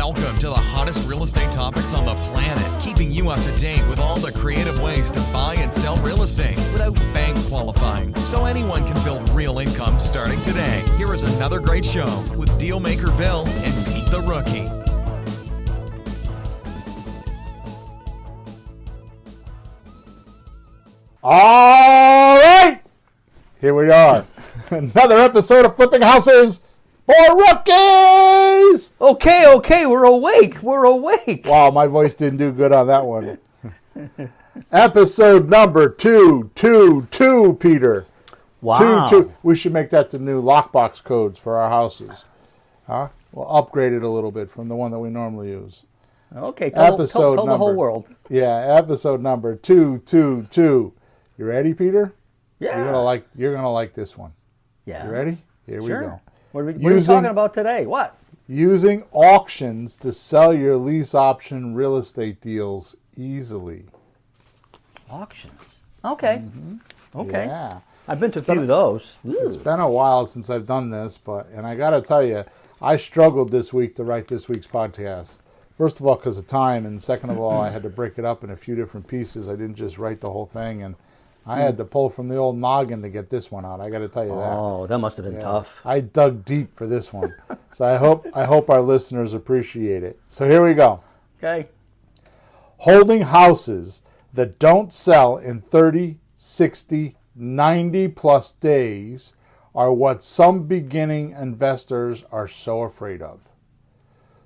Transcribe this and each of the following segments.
Welcome to the hottest real estate topics on the planet, keeping you up to date with all the creative ways to buy and sell real estate without bank qualifying, so anyone can build real income starting today. Here is another great show with Dealmaker Bill and Pete the Rookie. All right, here we are. Another episode of Flipping Houses for Rookies. Okay, we're awake. Wow, my voice didn't do good on that one. Episode number 222, Peter. Wow. 22. We should make that the new lockbox codes for our houses. Huh? We'll upgrade it a little bit from the one that we normally use. Okay, tell the number, whole world. Yeah, episode number 222. You ready, Peter? Yeah. You're gonna like this one. Yeah. You ready? Here we go. What are you talking about today? What? Using auctions to sell your lease option real estate deals easily. Auctions. Okay. Mm-hmm. Okay. Yeah. I've been to a few of those. It's been a while since I've done this, and I got to tell you, I struggled this week to write this week's podcast. First of all, because of time, and second of all, I had to break it up in a few different pieces. I didn't just write the whole thing, and I had to pull from the old noggin to get this one out. I got to tell you that. Oh, that must have been tough. I dug deep for this one. So I hope our listeners appreciate it. So here we go. Okay. Holding houses that don't sell in 30, 60, 90 plus days are what some beginning investors are so afraid of.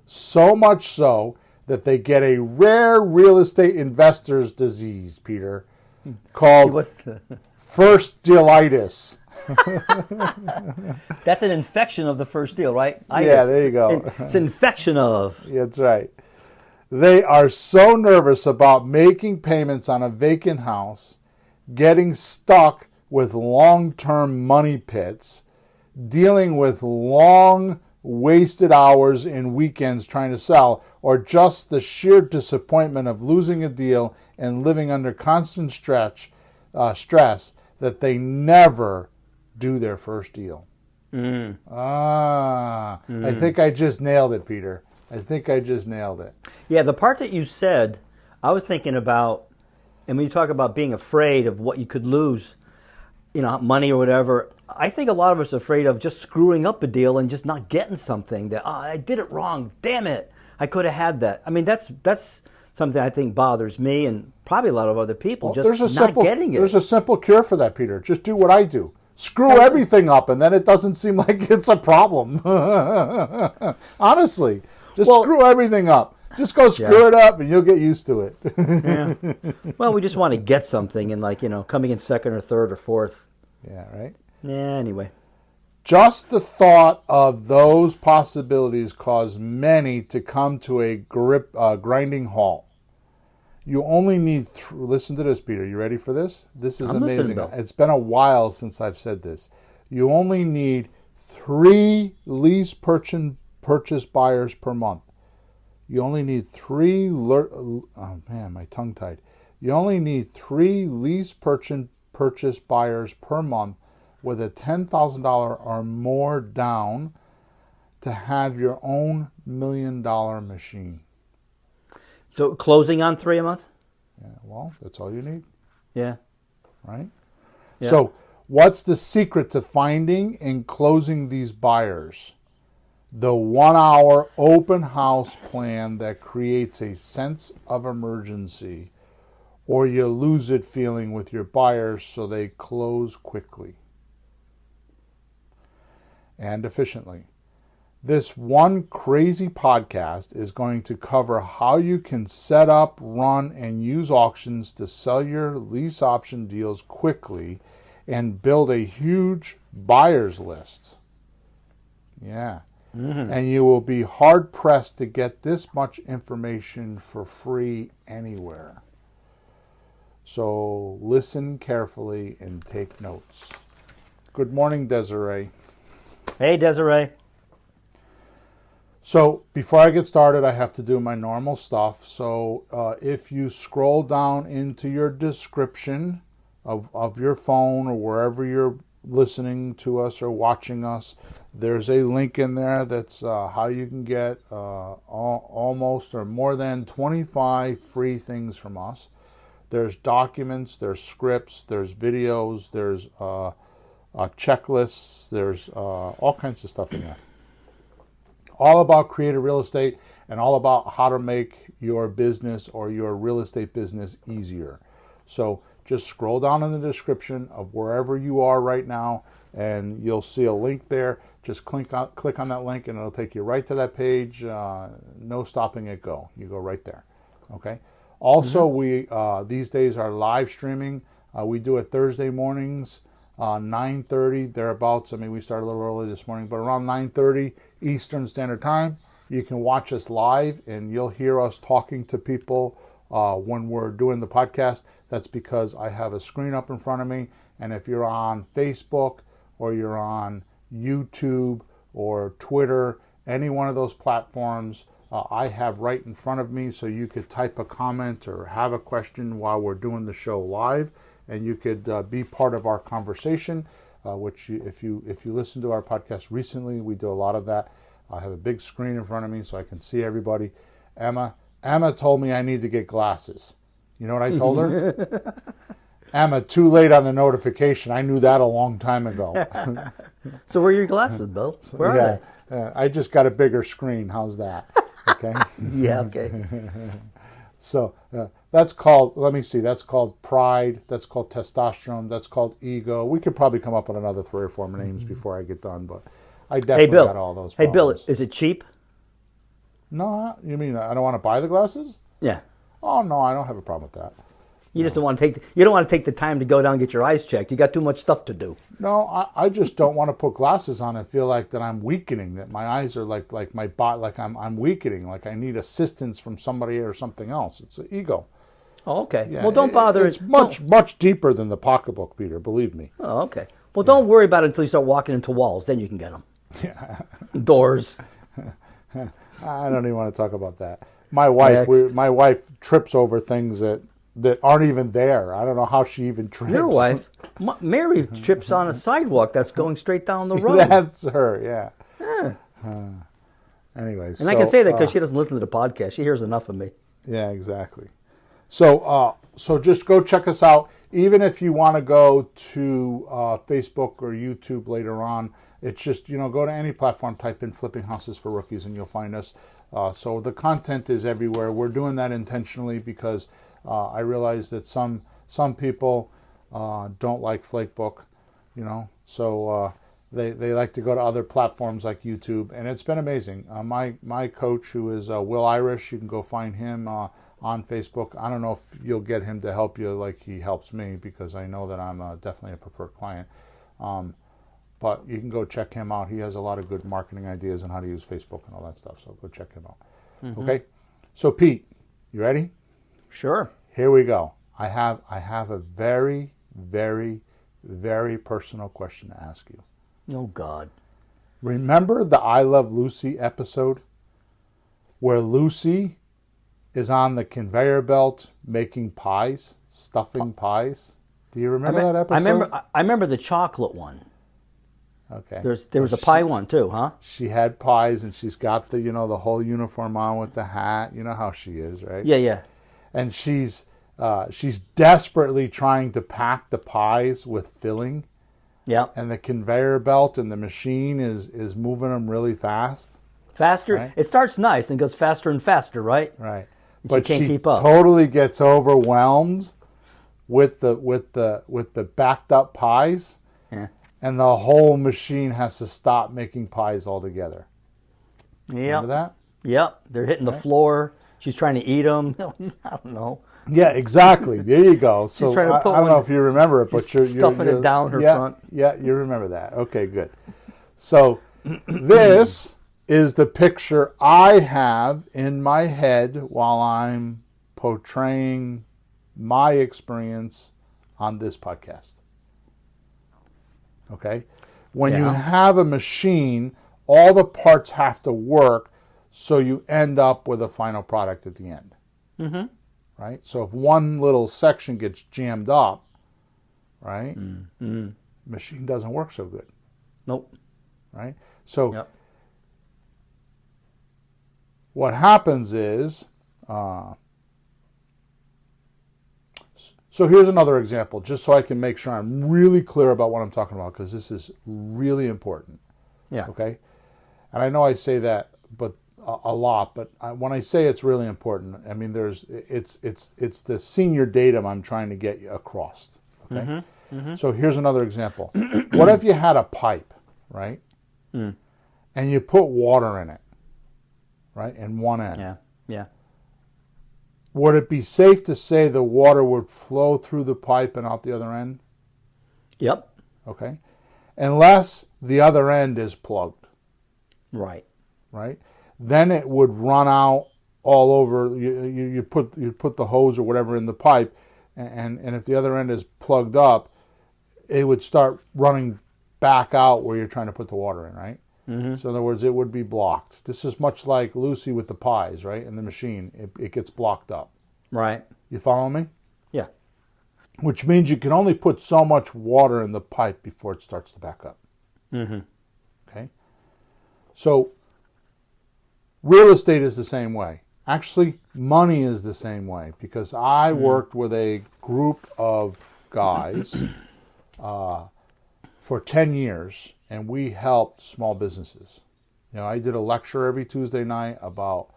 So much so that they get a rare real estate investor's disease, Peter, called First-Dealitous. That's an infection of the first deal, right? Yeah, there you go. It's infection of. That's right. They are so nervous about making payments on a vacant house, getting stuck with long-term money pits, dealing with long wasted hours and weekends trying to sell, or just the sheer disappointment of losing a deal and living under constant stress that they never do their first deal. I think I just nailed it, Peter. I think I just nailed it. Yeah, the part that you said, I was thinking about, and when you talk about being afraid of what you could lose, money or whatever, I think a lot of us are afraid of just screwing up a deal and just not getting something that, I did it wrong, damn it, I could have had that. I mean, that's something I think bothers me and probably a lot of other people, getting it. There's a simple cure for that, Peter. Just do what I do. Screw everything up, and then it doesn't seem like it's a problem. Honestly, screw everything up. Just go screw it up, and you'll get used to it. Yeah. Well, we just want to get something, and coming in second or third or fourth. Yeah, right? Yeah, anyway. Just the thought of those possibilities cause many to come to a grinding halt. You only need, listen to this, Peter. You ready for this? This is amazing. It's been a while since I've said this. You only need 3 lease purchase buyers per month. You only need 3, oh man, my tongue tied. You only need 3 lease purchase buyers per month with a $10,000 or more down to have your own $1 million machine. So closing on 3 a month? Yeah, well, that's all you need. Yeah. Right? Yeah. So what's the secret to finding and closing these buyers? The 1-hour open house plan that creates a sense of emergency, or you lose it feeling with your buyers so they close quickly and efficiently. This one crazy podcast is going to cover how you can set up, run, and use auctions to sell your lease option deals quickly and build a huge buyers list. Yeah. Mm-hmm. And you will be hard-pressed to get this much information for free anywhere. So listen carefully and take notes. Good morning, Desiree. Hey, Desiree. So before I get started, I have to do my normal stuff. So if you scroll down into your description of your phone or wherever you're listening to us or watching us, there's a link in there that's how you can get almost or more than 25 free things from us. There's documents, there's scripts, there's videos, there's checklists, there's all kinds of stuff in there. All about creative real estate and all about how to make your business or your real estate business easier. So just scroll down in the description of wherever you are right now, and you'll see a link there. Just click on that link, and it'll take you right to that page. No stopping it, go. You go right there. Okay. Also, we these days are live streaming. We do it Thursday mornings, 9:30 thereabouts. I mean, we started a little early this morning, but around 9:30 Eastern Standard Time, you can watch us live, and you'll hear us talking to people when we're doing the podcast. That's because I have a screen up in front of me, and if you're on Facebook or you're on YouTube or Twitter, any one of those platforms, I have right in front of me, so you could type a comment or have a question while we're doing the show live, and you could be part of our conversation. Which, if you listen to our podcast recently, we do a lot of that. I have a big screen in front of me, so I can see everybody. Emma told me I need to get glasses. You know what I told her? Emma, too late on the notification. I knew that a long time ago. So where are your glasses, Bill? Where are they? I just got a bigger screen. How's that? Okay. Yeah, okay. So that's called, let me see, that's called pride. That's called testosterone. That's called ego. We could probably come up with another 3 or 4 names before I get done, but I definitely got all those problems. Hey, Bill, is it cheap? No, you mean I don't want to buy the glasses? Yeah. Oh, no, I don't have a problem with that. You just don't want to take the time to go down and get your eyes checked. You got too much stuff to do. No, I just don't want to put glasses on and feel like that I'm weakening, that my eyes are like my body, like I'm weakening, like I need assistance from somebody or something else. It's the ego. Oh, okay. Yeah, well, don't bother. It's much deeper than the pocketbook, Peter. Believe me. Oh, okay. Well, don't worry about it until you start walking into walls. Then you can get them. Yeah. Doors. I don't even want to talk about that. My wife trips over things that aren't even there. I don't know how she even trips. Your wife, Mary, trips on a sidewalk that's going straight down the road. That's her, yeah. Anyways, and I can say that because she doesn't listen to the podcast. She hears enough of me. Yeah, exactly. So just go check us out. Even if you want to go to Facebook or YouTube later on, it's just, go to any platform, type in Flipping Houses for Rookies, and you'll find us. So the content is everywhere. We're doing that intentionally because I realize that some people don't like Flakebook, so they like to go to other platforms like YouTube, and it's been amazing. My coach, who is Will Irish, you can go find him on Facebook. I don't know if you'll get him to help you like he helps me, because I know that I'm definitely a preferred client. But you can go check him out. He has a lot of good marketing ideas on how to use Facebook and all that stuff, so go check him out. Mm-hmm. Okay? So Pete, you ready? Sure. Here we go. I have a very, very, very personal question to ask you. Oh, God. Remember the I Love Lucy episode where Lucy is on the conveyor belt making pies, stuffing pies? Do you remember that episode? I remember the chocolate one. Okay. There was a pie one too, huh? She had pies, and she's got the the whole uniform on with the hat. You know how she is, right? Yeah, yeah. And she's desperately trying to pack the pies with filling. Yeah. And the conveyor belt and the machine is moving them really fast. Faster. Right? It starts nice and goes faster and faster, right? Right. And but she can't keep up. Totally gets overwhelmed with the backed up pies. Yeah. And the whole machine has to stop making pies altogether. Yeah. Remember that? Yep. They're hitting the floor. She's trying to eat them. I don't know. Yeah, exactly. There you go. So trying to put I don't know if you remember it, but you're stuffing it down her front. Yeah, you remember that. Okay, good. So this is the picture I have in my head while I'm portraying my experience on this podcast. Okay? When you have a machine, all the parts have to work, so you end up with a final product at the end. Mm-hmm. Right? So if one little section gets jammed up, right? Mm-hmm. machine doesn't work so good, Nope. right? So Yep. what happens is, so here's another example, just so I can make sure I'm really clear about what I'm talking about, because this is really important. Yeah. Okay, and I know I say that, but a lot. But when I say it's really important, I mean it's the senior datum I'm trying to get across. Okay, so here's another example. What if you had a pipe, right, and you put water in it, right, in one end? Yeah. Yeah. Would it be safe to say the water would flow through the pipe and out the other end? Yep. Okay, unless the other end is plugged. Right. Right? Then it would run out all over. You put the hose or whatever in the pipe, and if the other end is plugged up, it would start running back out where you're trying to put the water in, right? So in other words, it would be blocked. This is much like Lucy with the pies, right? In the machine, it gets blocked up. Right. You follow me? Yeah. Which means you can only put so much water in the pipe before it starts to back up. Okay? So real estate is the same way. Actually, money is the same way, because I worked with a group of guys for 10 years, and we helped small businesses. You know, I did a lecture every Tuesday night about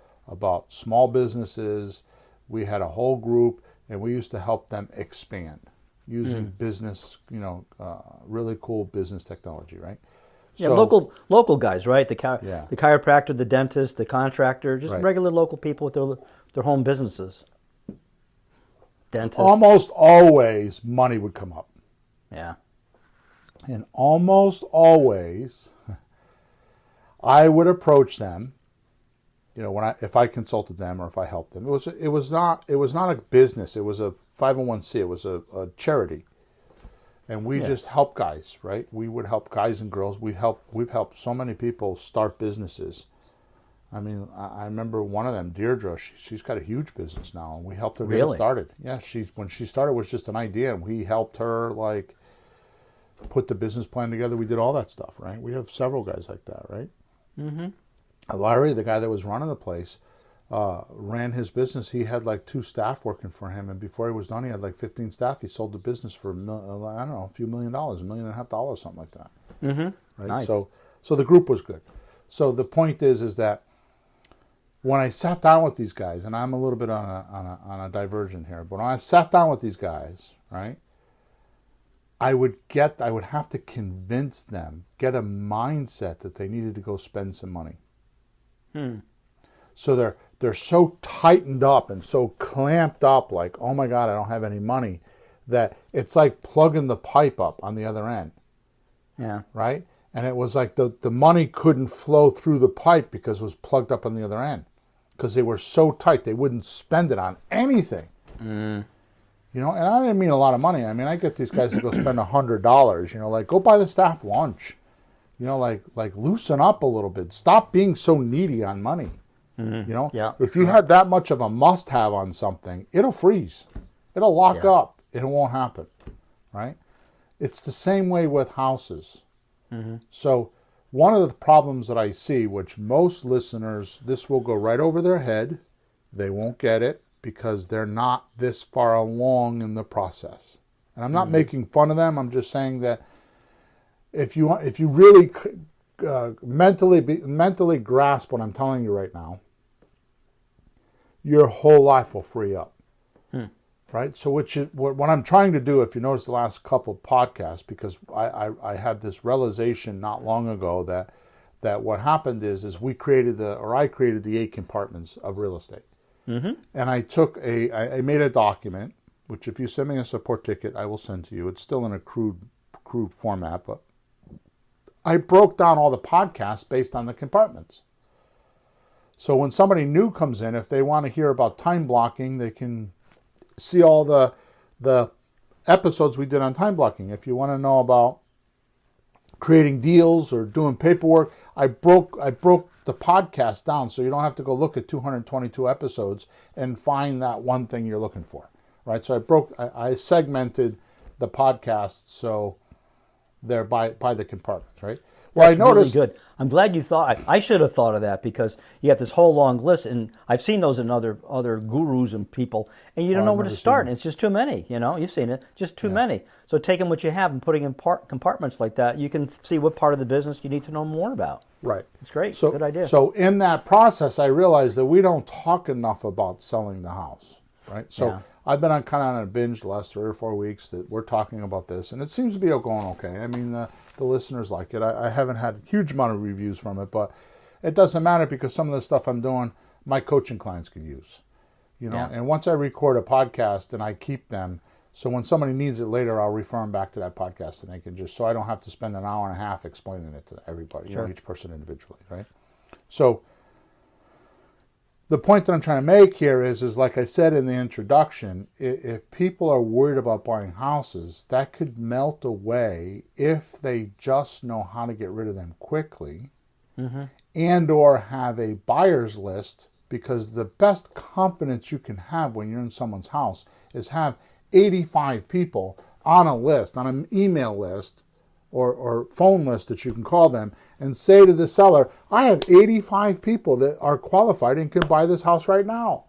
small businesses. We had a whole group, and we used to help them expand using business, really cool business technology, right? Yeah, So, local guys, right? The Yeah. the chiropractor, the dentist, the contractor, just Right. regular local people with their home businesses. Dentist. almost always money would come up. Yeah. And almost always I would approach them, if I consulted them or if I helped them. It was not a business, it was a 501c, it was a charity. And we just help guys, right? We would help guys and girls. We've helped so many people start businesses. I mean, I remember one of them, Deirdre. She's got a huge business now, and we helped her get it Really? started. Yeah, when she started, it was just an idea, and we helped her put the business plan together. We did all that stuff, right? We have several guys like that, right? Larry, the guy that was running the place, ran his business. He had 2 staff working for him, and before he was done, he had 15 staff. He sold the business for a few $1 million, $1.5 million, something like that. Right? Nice. So the group was good. So the point is that when I sat down with these guys, and I'm a little bit on a diversion here, but when I sat down with these guys, right, I would have to convince them, get a mindset that they needed to go spend some money. So they're so tightened up and so clamped up, oh my God, I don't have any money, that it's like plugging the pipe up on the other end. Yeah. Right? And it was like the money couldn't flow through the pipe because it was plugged up on the other end. Because they were so tight, they wouldn't spend it on anything. And I didn't mean a lot of money. I mean, I get these guys to go spend $100, go buy the staff lunch. Loosen up a little bit. Stop being so needy on money. Yeah. If you had that much of a must-have on something, it'll freeze. It'll lock up. It won't happen, right? It's the same way with houses. So one of the problems that I see, which most listeners, this will go right over their head. They won't get it because they're not this far along in the process. And I'm not making fun of them. I'm just saying that if you really mentally grasp what I'm telling you right now, your whole life will free up. Right? So what I'm trying to do, if you notice the last couple of podcasts, because I had this realization not long ago that what happened is I created the 8 compartments of real estate. And I made a document, which if you send me a support ticket, I will send to you. It's still in a crude format, but I broke down all the podcasts based on the compartments. So when somebody new comes in, if they want to hear about time blocking, they can see all the episodes we did on time blocking. If you want to know about creating deals or doing paperwork, I broke the podcast down so you don't have to go look at 222 episodes and find that one thing you're looking for, right? So I segmented the podcast so there by the compartments, right? Well, That's I noticed. really good. I'm glad you thought. I should have thought of that, because you have this whole long list, and I've seen those in other gurus and people, and you don't know I've where to never seen start. them. And it's just too many. You've seen it, just too many. So taking what you have and putting in compartments like that, you can see what part of the business you need to know more about. Right. It's great. So, Good idea. So in that process, I realized that we don't talk enough about selling the house, right? So Yeah. I've been on a binge the last 3 or 4 weeks that we're talking about this, and it seems to be going okay. I mean, the listeners like it. I haven't had a huge amount of reviews from it, but it doesn't matter, because some of the stuff I'm doing, my coaching clients could use, Yeah. And once I record a podcast and I keep them, so when somebody needs it later, I'll refer them back to that podcast, and they can so I don't have to spend an hour and a half explaining it to everybody, Sure. each person individually, right? So the point that I'm trying to make here is like I said in the introduction, if people are worried about buying houses, that could melt away if they just know how to get rid of them quickly, and or have a buyer's list, because the best confidence you can have when you're in someone's house is have 85 people on a list, on an email list or phone list that you can call them, and say to the seller, I have 85 people that are qualified and can buy this house right now.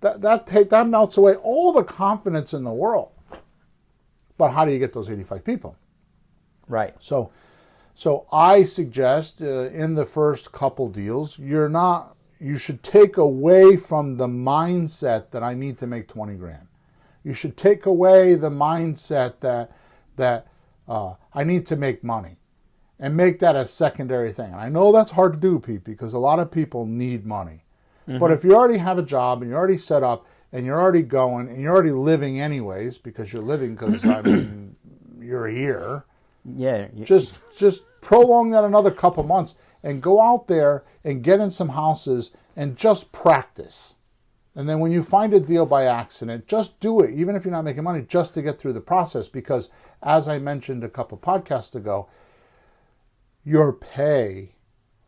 That melts away all the confidence in the world. But how do you get those 85 people? Right. So I suggest in the first couple deals, you should take away from the mindset that I need to make 20 grand. You should take away the mindset that I need to make money, and make that a secondary thing. And I know that's hard to do, Pete, because a lot of people need money. But if you already have a job and you're already set up and you're already going and you're already living anyways, because you're living because you're here, Yeah. just prolong that another couple months and go out there and get in some houses and just practice. And then when you find a deal by accident, just do it, even if you're not making money, just to get through the process. Because as I mentioned a couple podcasts ago, your pay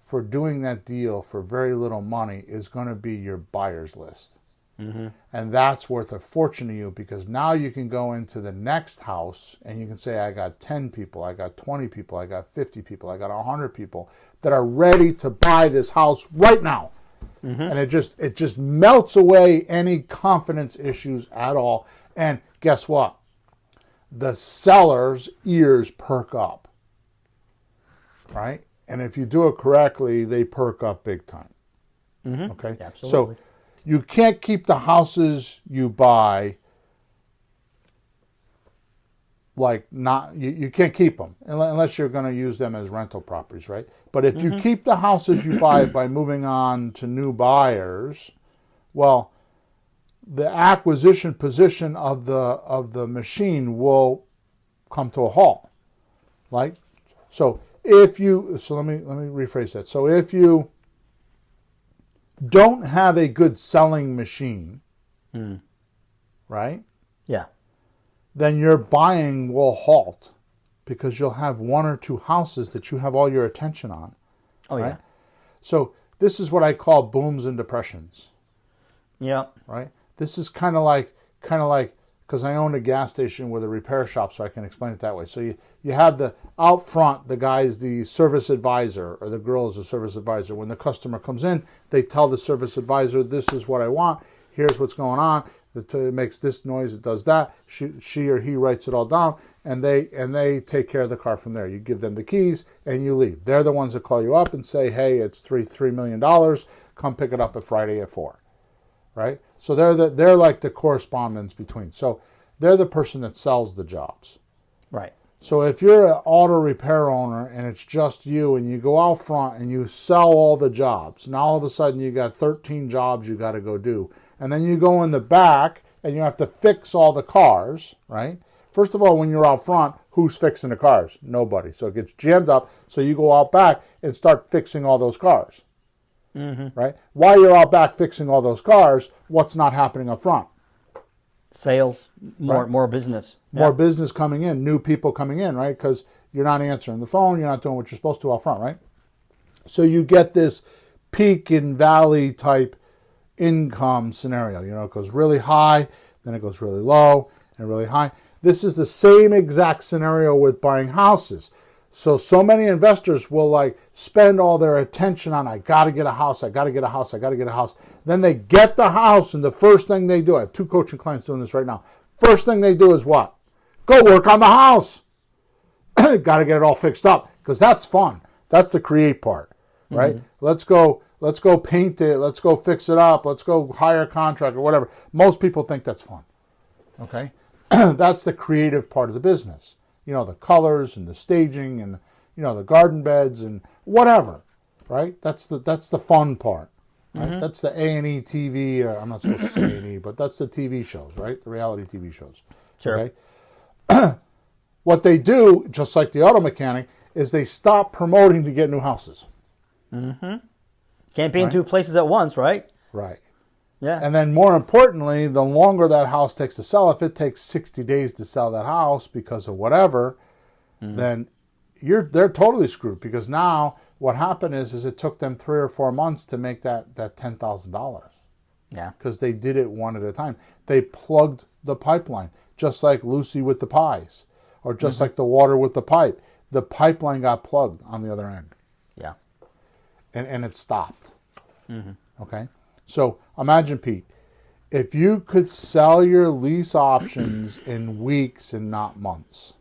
for doing that deal for very little money is going to be your buyer's list. And that's worth a fortune to you, because now you can go into the next house and you can say, I got 10 people, I got 20 people, I got 50 people, I got 100 people that are ready to buy this house right now. And it just melts away any confidence issues at all. And guess what? The seller's ears perk up, right? And if you do it correctly, they perk up big time. Okay? Absolutely. So you can't keep the houses you buy you can't keep them unless you're going to use them as rental properties, right? But if you keep the houses you buy by moving on to new buyers, well, the acquisition position of the machine will come to a halt, right? So let me rephrase that. So if you don't have a good selling machine, right? Yeah. Then your buying will halt, because you'll have one or two houses that you have all your attention on. Oh, right? yeah. So this is what I call booms and depressions, Yeah. right? This is kind of like, because I own a gas station with a repair shop, so I can explain it that way. So you have out front, the guy's the service advisor, or the girl is the service advisor. When the customer comes in, they tell the service advisor, this is what I want, here's what's going on. It makes this noise, it does that. She or he writes it all down, and they take care of the car from there. You give them the keys and you leave. They're the ones that call you up and say, hey, it's $3 million. Come pick it up at Friday at 4. Right? So they're like the correspondence between. So they're the person that sells the jobs. Right. So if you're an auto repair owner and it's just you, and you go out front and you sell all the jobs, now all of a sudden you got 13 jobs you got to go do. And then you go in the back and you have to fix all the cars, right? First of all, when you're out front, who's fixing the cars? Nobody. So it gets jammed up. So you go out back and start fixing all those cars, right? While you're out back fixing all those cars, what's not happening up front? Sales, more Right. more business. More business coming in, new people coming in, right? Because you're not answering the phone, you're not doing what you're supposed to out front, right? So you get this peak and valley type income scenario. It goes really high, then it goes really low, and really high. This is the same exact scenario with buying houses. So many investors will like spend all their attention on, I got to get a house, I got to get a house, I got to get a house. Then they get the house, and the first thing they do, I have 2 coaching clients doing this right now. First thing they do is what? Go work on the house. Got to get it all fixed up, because that's fun. That's the create part, right? Let's go paint it, let's go fix it up, let's go hire a contractor, whatever. Most people think that's fun. Okay? That's the creative part of the business. You know, the colors and the staging and, you know, the garden beds and whatever, right? That's the fun part, right? That's the A&E TV, or I'm not supposed to say A&E, but that's the TV shows, right? The reality TV shows. Sure. Okay? What they do, just like the auto mechanic, is they stop promoting to get new houses. Can't be in 2 places at once, right? Right. Yeah. And then more importantly, the longer that house takes to sell, if it takes 60 days to sell that house because of whatever, then they're totally screwed, because now what happened is it took them 3 or 4 months to make that $10,000. Yeah. Because they did it one at a time. They plugged the pipeline, just like Lucy with the pies, or just like the water with the pipe. The pipeline got plugged on the other end. Yeah. And it stopped. Okay? So imagine, Pete, if you could sell your lease options in weeks and not months,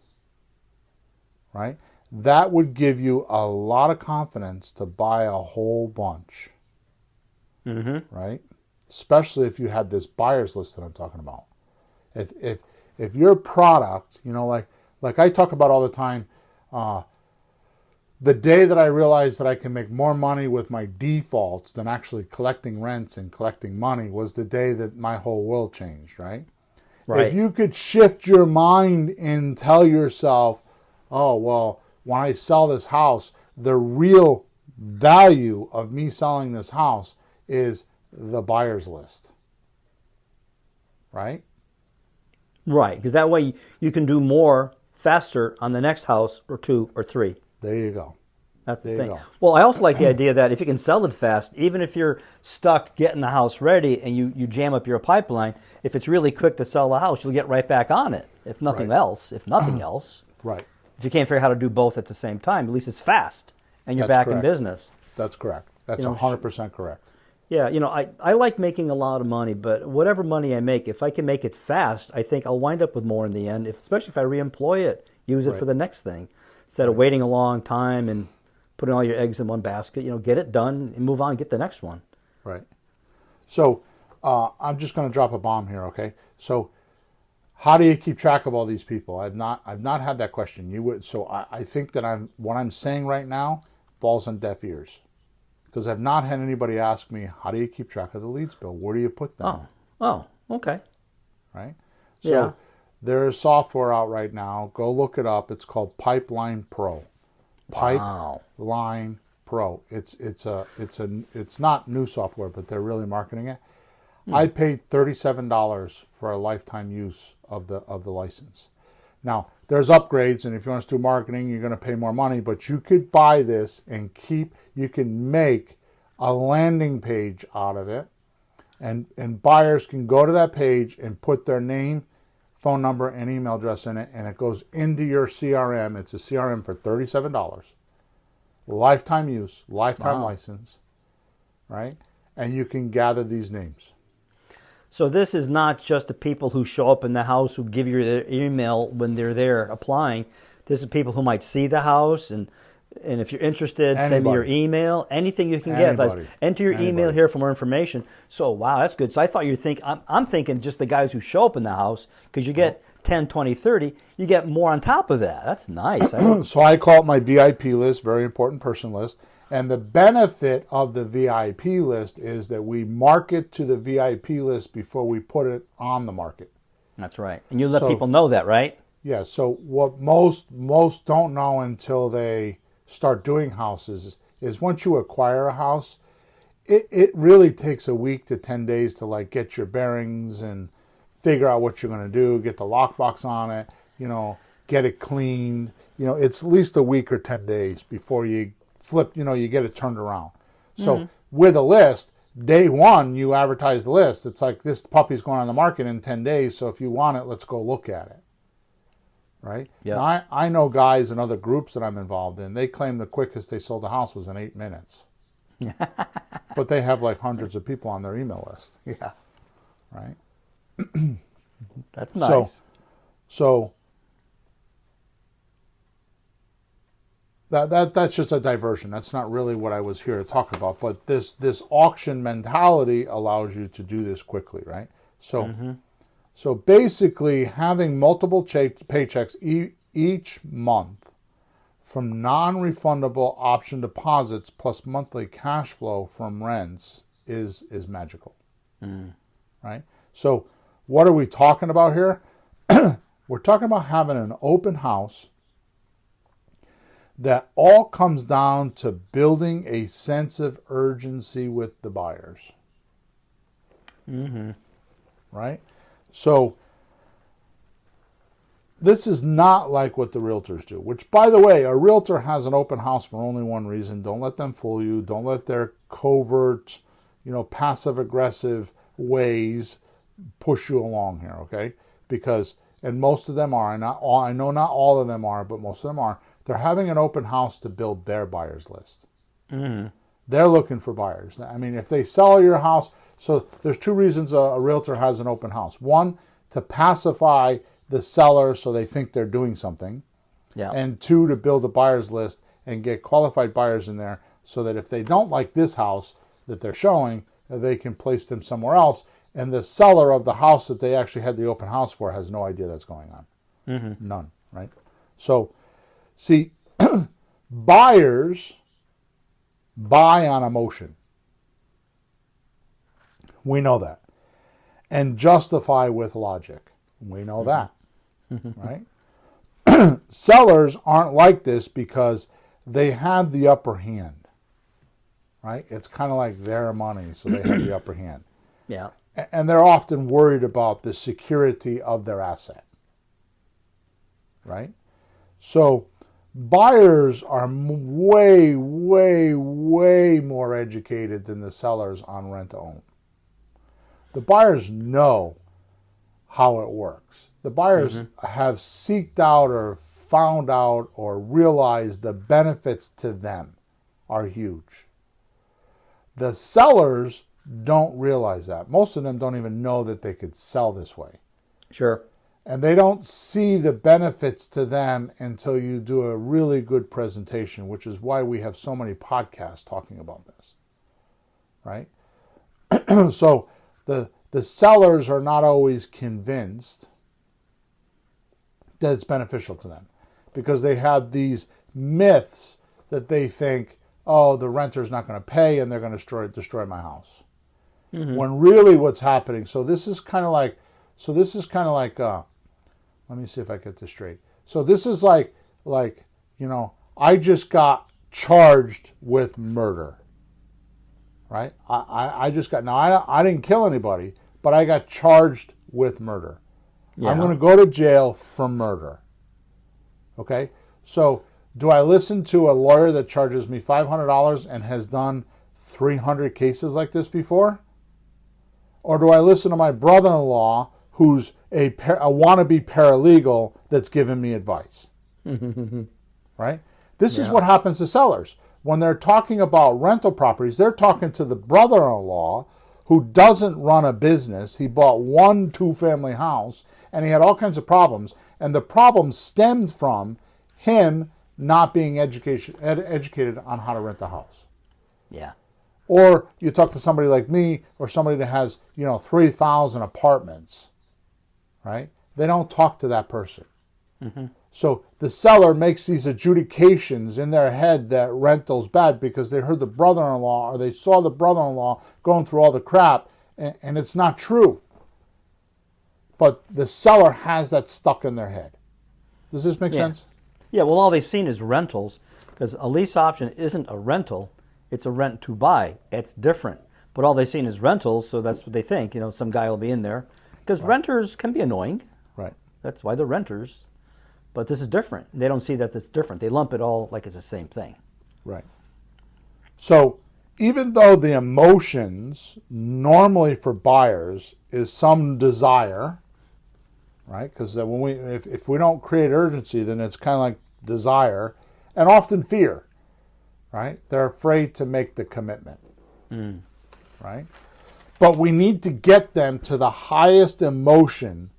right? That would give you a lot of confidence to buy a whole bunch, right? Especially if you had this buyer's list that I'm talking about. If your product, you know, like I talk about all the time, the day that I realized that I can make more money with my defaults than actually collecting rents and collecting money was the day that my whole world changed, right? Right. If you could shift your mind and tell yourself, oh, well, when I sell this house, the real value of me selling this house is the buyer's list, right? Right, because that way you can do more faster on the next house or 2 or 3. There you go. That's the There you thing. go. Well, I also like the idea that if you can sell it fast, even if you're stuck getting the house ready and you jam up your pipeline, if it's really quick to sell the house, you'll get right back on it. If nothing Right. else, Right. if you can't figure out how to do both at the same time, at least it's fast and you're That's back correct. in business. That's correct. That's You know, 100% correct. Yeah, you know, I like making a lot of money, but whatever money I make, if I can make it fast, I think I'll wind up with more in the end, especially if I reemploy it, use it for the next thing, instead of waiting a long time and putting all your eggs in one basket. You know, get it done and move on and get the next one. Right. So I'm just going to drop a bomb here, okay? So how do you keep track of all these people? I've not had that question. You would. So I think that what I'm saying right now falls on deaf ears, because I've not had anybody ask me, how do you keep track of the leads, Bill? Where do you put them? Oh, okay. Right. So Yeah. there's software out right now. Go look it up. It's called Pipeline Pro. Wow. Pipeline Pro. It's not new software, but they're really marketing it. I paid $37 for a lifetime use of the license. Now there's upgrades, and if you want to do marketing, you're going to pay more money. But you could buy this and you can make a landing page out of it, and buyers can go to that page and put their name, phone number, and email address in it, and it goes into your CRM. It's a CRM for $37. Lifetime use, lifetime license, right? And you can gather these names. So this is not just the people who show up in the house who give you their email when they're there applying. This is people who might see the house, and if you're interested, send me your email. Anything you can get. Enter your email here for more information. So, wow, that's good. So I thought I'm thinking just the guys who show up in the house, because you get 10, 20, 30, you get more on top of that. That's nice. So I call it my VIP list, very important person list. And the benefit of the VIP list is that we market to the VIP list before we put it on the market. That's right. And you let people know that, right? Yeah. So what most don't know until they start doing houses is once you acquire a house, it really takes a week to 10 days to like get your bearings and figure out what you're going to do, get the lockbox on it, get it cleaned. It's at least a week or 10 days before you flip, you get it turned around. So with a list, day one, you advertise the list. It's like, this puppy's going on the market in 10 days. So if you want it, let's go look at it. right? Yeah. Now, I know guys in other groups that I'm involved in, they claim the quickest they sold a house was in 8 minutes. But they have like hundreds of people on their email list, Yeah. right? That's nice. So that's just a diversion. That's not really what I was here to talk about. But this auction mentality allows you to do this quickly, right? So basically, having multiple paychecks each month from non-refundable option deposits plus monthly cash flow from rents is magical, right? So what are we talking about here? We're talking about having an open house that all comes down to building a sense of urgency with the buyers. Right? So this is not like what the realtors do, which, by the way, a realtor has an open house for only one reason. Don't let them fool you. Don't let their covert, passive-aggressive ways push you along here, okay? Because, and most of them are, I know not all of them are, but most of them are, they're having an open house to build their buyers list. They're looking for buyers. I mean, if they sell your house, so there's two reasons a realtor has an open house. One, to pacify the seller so they think they're doing something. Yeah. And two, to build a buyers list and get qualified buyers in there so that if they don't like this house that they're showing, they can place them somewhere else. And the seller of the house that they actually had the open house for has no idea that's going on. None, right? So, see, buyers buy on emotion. We know that. And justify with logic. We know that, right? Sellers aren't like this because they have the upper hand, right? It's kind of like their money, so they have the upper hand. Yeah. And they're often worried about the security of their asset, right? So buyers are way, way, way more educated than the sellers on rent-to-own. The buyers know how it works. The buyers have seeked out or found out or realized the benefits to them are huge. The sellers don't realize that. Most of them don't even know that they could sell this way. Sure. And they don't see the benefits to them until you do a really good presentation, which is why we have so many podcasts talking about this, right? So the sellers are not always convinced that it's beneficial to them because they have these myths that they think, oh, the renter's not going to pay and they're going to destroy my house. When really what's happening, so this is kind of like, let me see if I get this straight. So this is like, I just got charged with murder, right? I just got, now I didn't kill anybody, but I got charged with murder. Yeah. I'm going to go to jail for murder. Okay? So do I listen to a lawyer that charges me $500 and has done 300 cases like this before? Or do I listen to my brother-in-law who's a wannabe paralegal that's giving me advice? Right? This is what happens to sellers. When they're talking about rental properties, they're talking to the brother-in-law who doesn't run a business. He bought one 2-family house and he had all kinds of problems. And the problem stemmed from him not being educated on how to rent a house. Yeah. Or you talk to somebody like me or somebody that has, 3,000 apartments, right? They don't talk to that person. So the seller makes these adjudications in their head that rental's bad because they heard the brother-in-law or they saw the brother-in-law going through all the crap, and it's not true. But the seller has that stuck in their head. Does this make sense? Yeah, well, all they've seen is rentals because a lease option isn't a rental. It's a rent to buy. It's different. But all they've seen is rentals, so that's what they think. Some guy will be in there. Because renters can be annoying. Right. That's why they're renters. But this is different. They don't see that it's different. They lump it all like it's the same thing. Right. So even though the emotions normally for buyers is some desire, right? Because if we don't create urgency, then it's kind of like desire and often fear, right? They're afraid to make the commitment, right? But we need to get them to the highest emotion,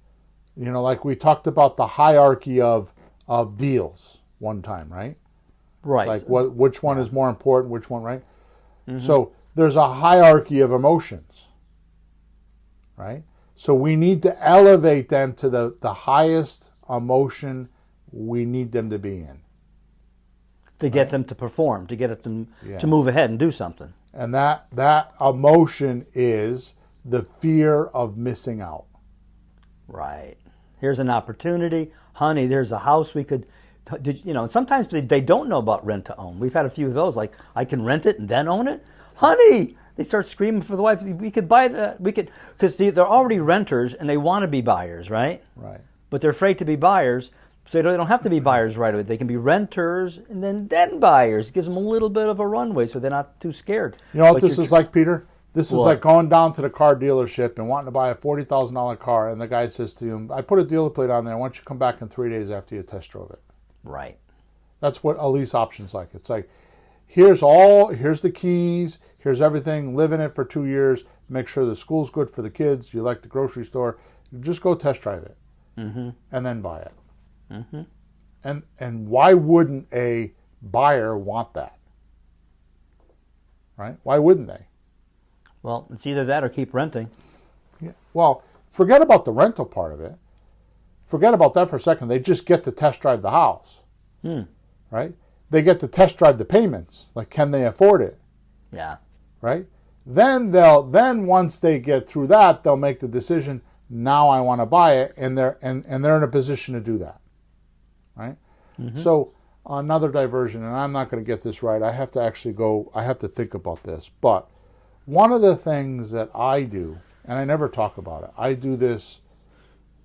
like we talked about the hierarchy of deals one time, right? Right. Like which one is more important, which one, right? So there's a hierarchy of emotions, right? So we need to elevate them to the highest emotion we need them to be in. To get them to perform, to get them to move ahead and do something. And that emotion is the fear of missing out. Right. Here's an opportunity. Honey, there's a house we could, and sometimes they don't know about rent to own. We've had a few of those, like, I can rent it and then own it? Honey! They start screaming for the wife, we could buy that, because they're already renters and they want to be buyers, right? Right. But they're afraid to be buyers, so they don't have to be buyers right away. They can be renters and then buyers. It gives them a little bit of a runway so they're not too scared. You know what this is like, Peter? This is What? like going down to the car dealership and wanting to buy a $40,000 car, and the guy says to you, I put a dealer plate on there, why don't you come back in 3 days after you test drove it? Right. That's what a lease option's like. It's like, here's the keys, here's everything, live in it for 2 years, make sure the school's good for the kids, you like the grocery store, just go test drive it, and then buy it. And why wouldn't a buyer want that? Right? Why wouldn't they? Well, it's either that or keep renting. Yeah. Well, forget about the rental part of it. Forget about that for a second. They just get to test drive the house. Right? They get to test drive the payments. Like, can they afford it? Yeah. Right? Then once they get through that, they'll make the decision, now I want to buy it, and they're in a position to do that. Right? So another diversion, and I'm not going to get this right. I have to think about this. But one of the things that I do, and I never talk about it, I do this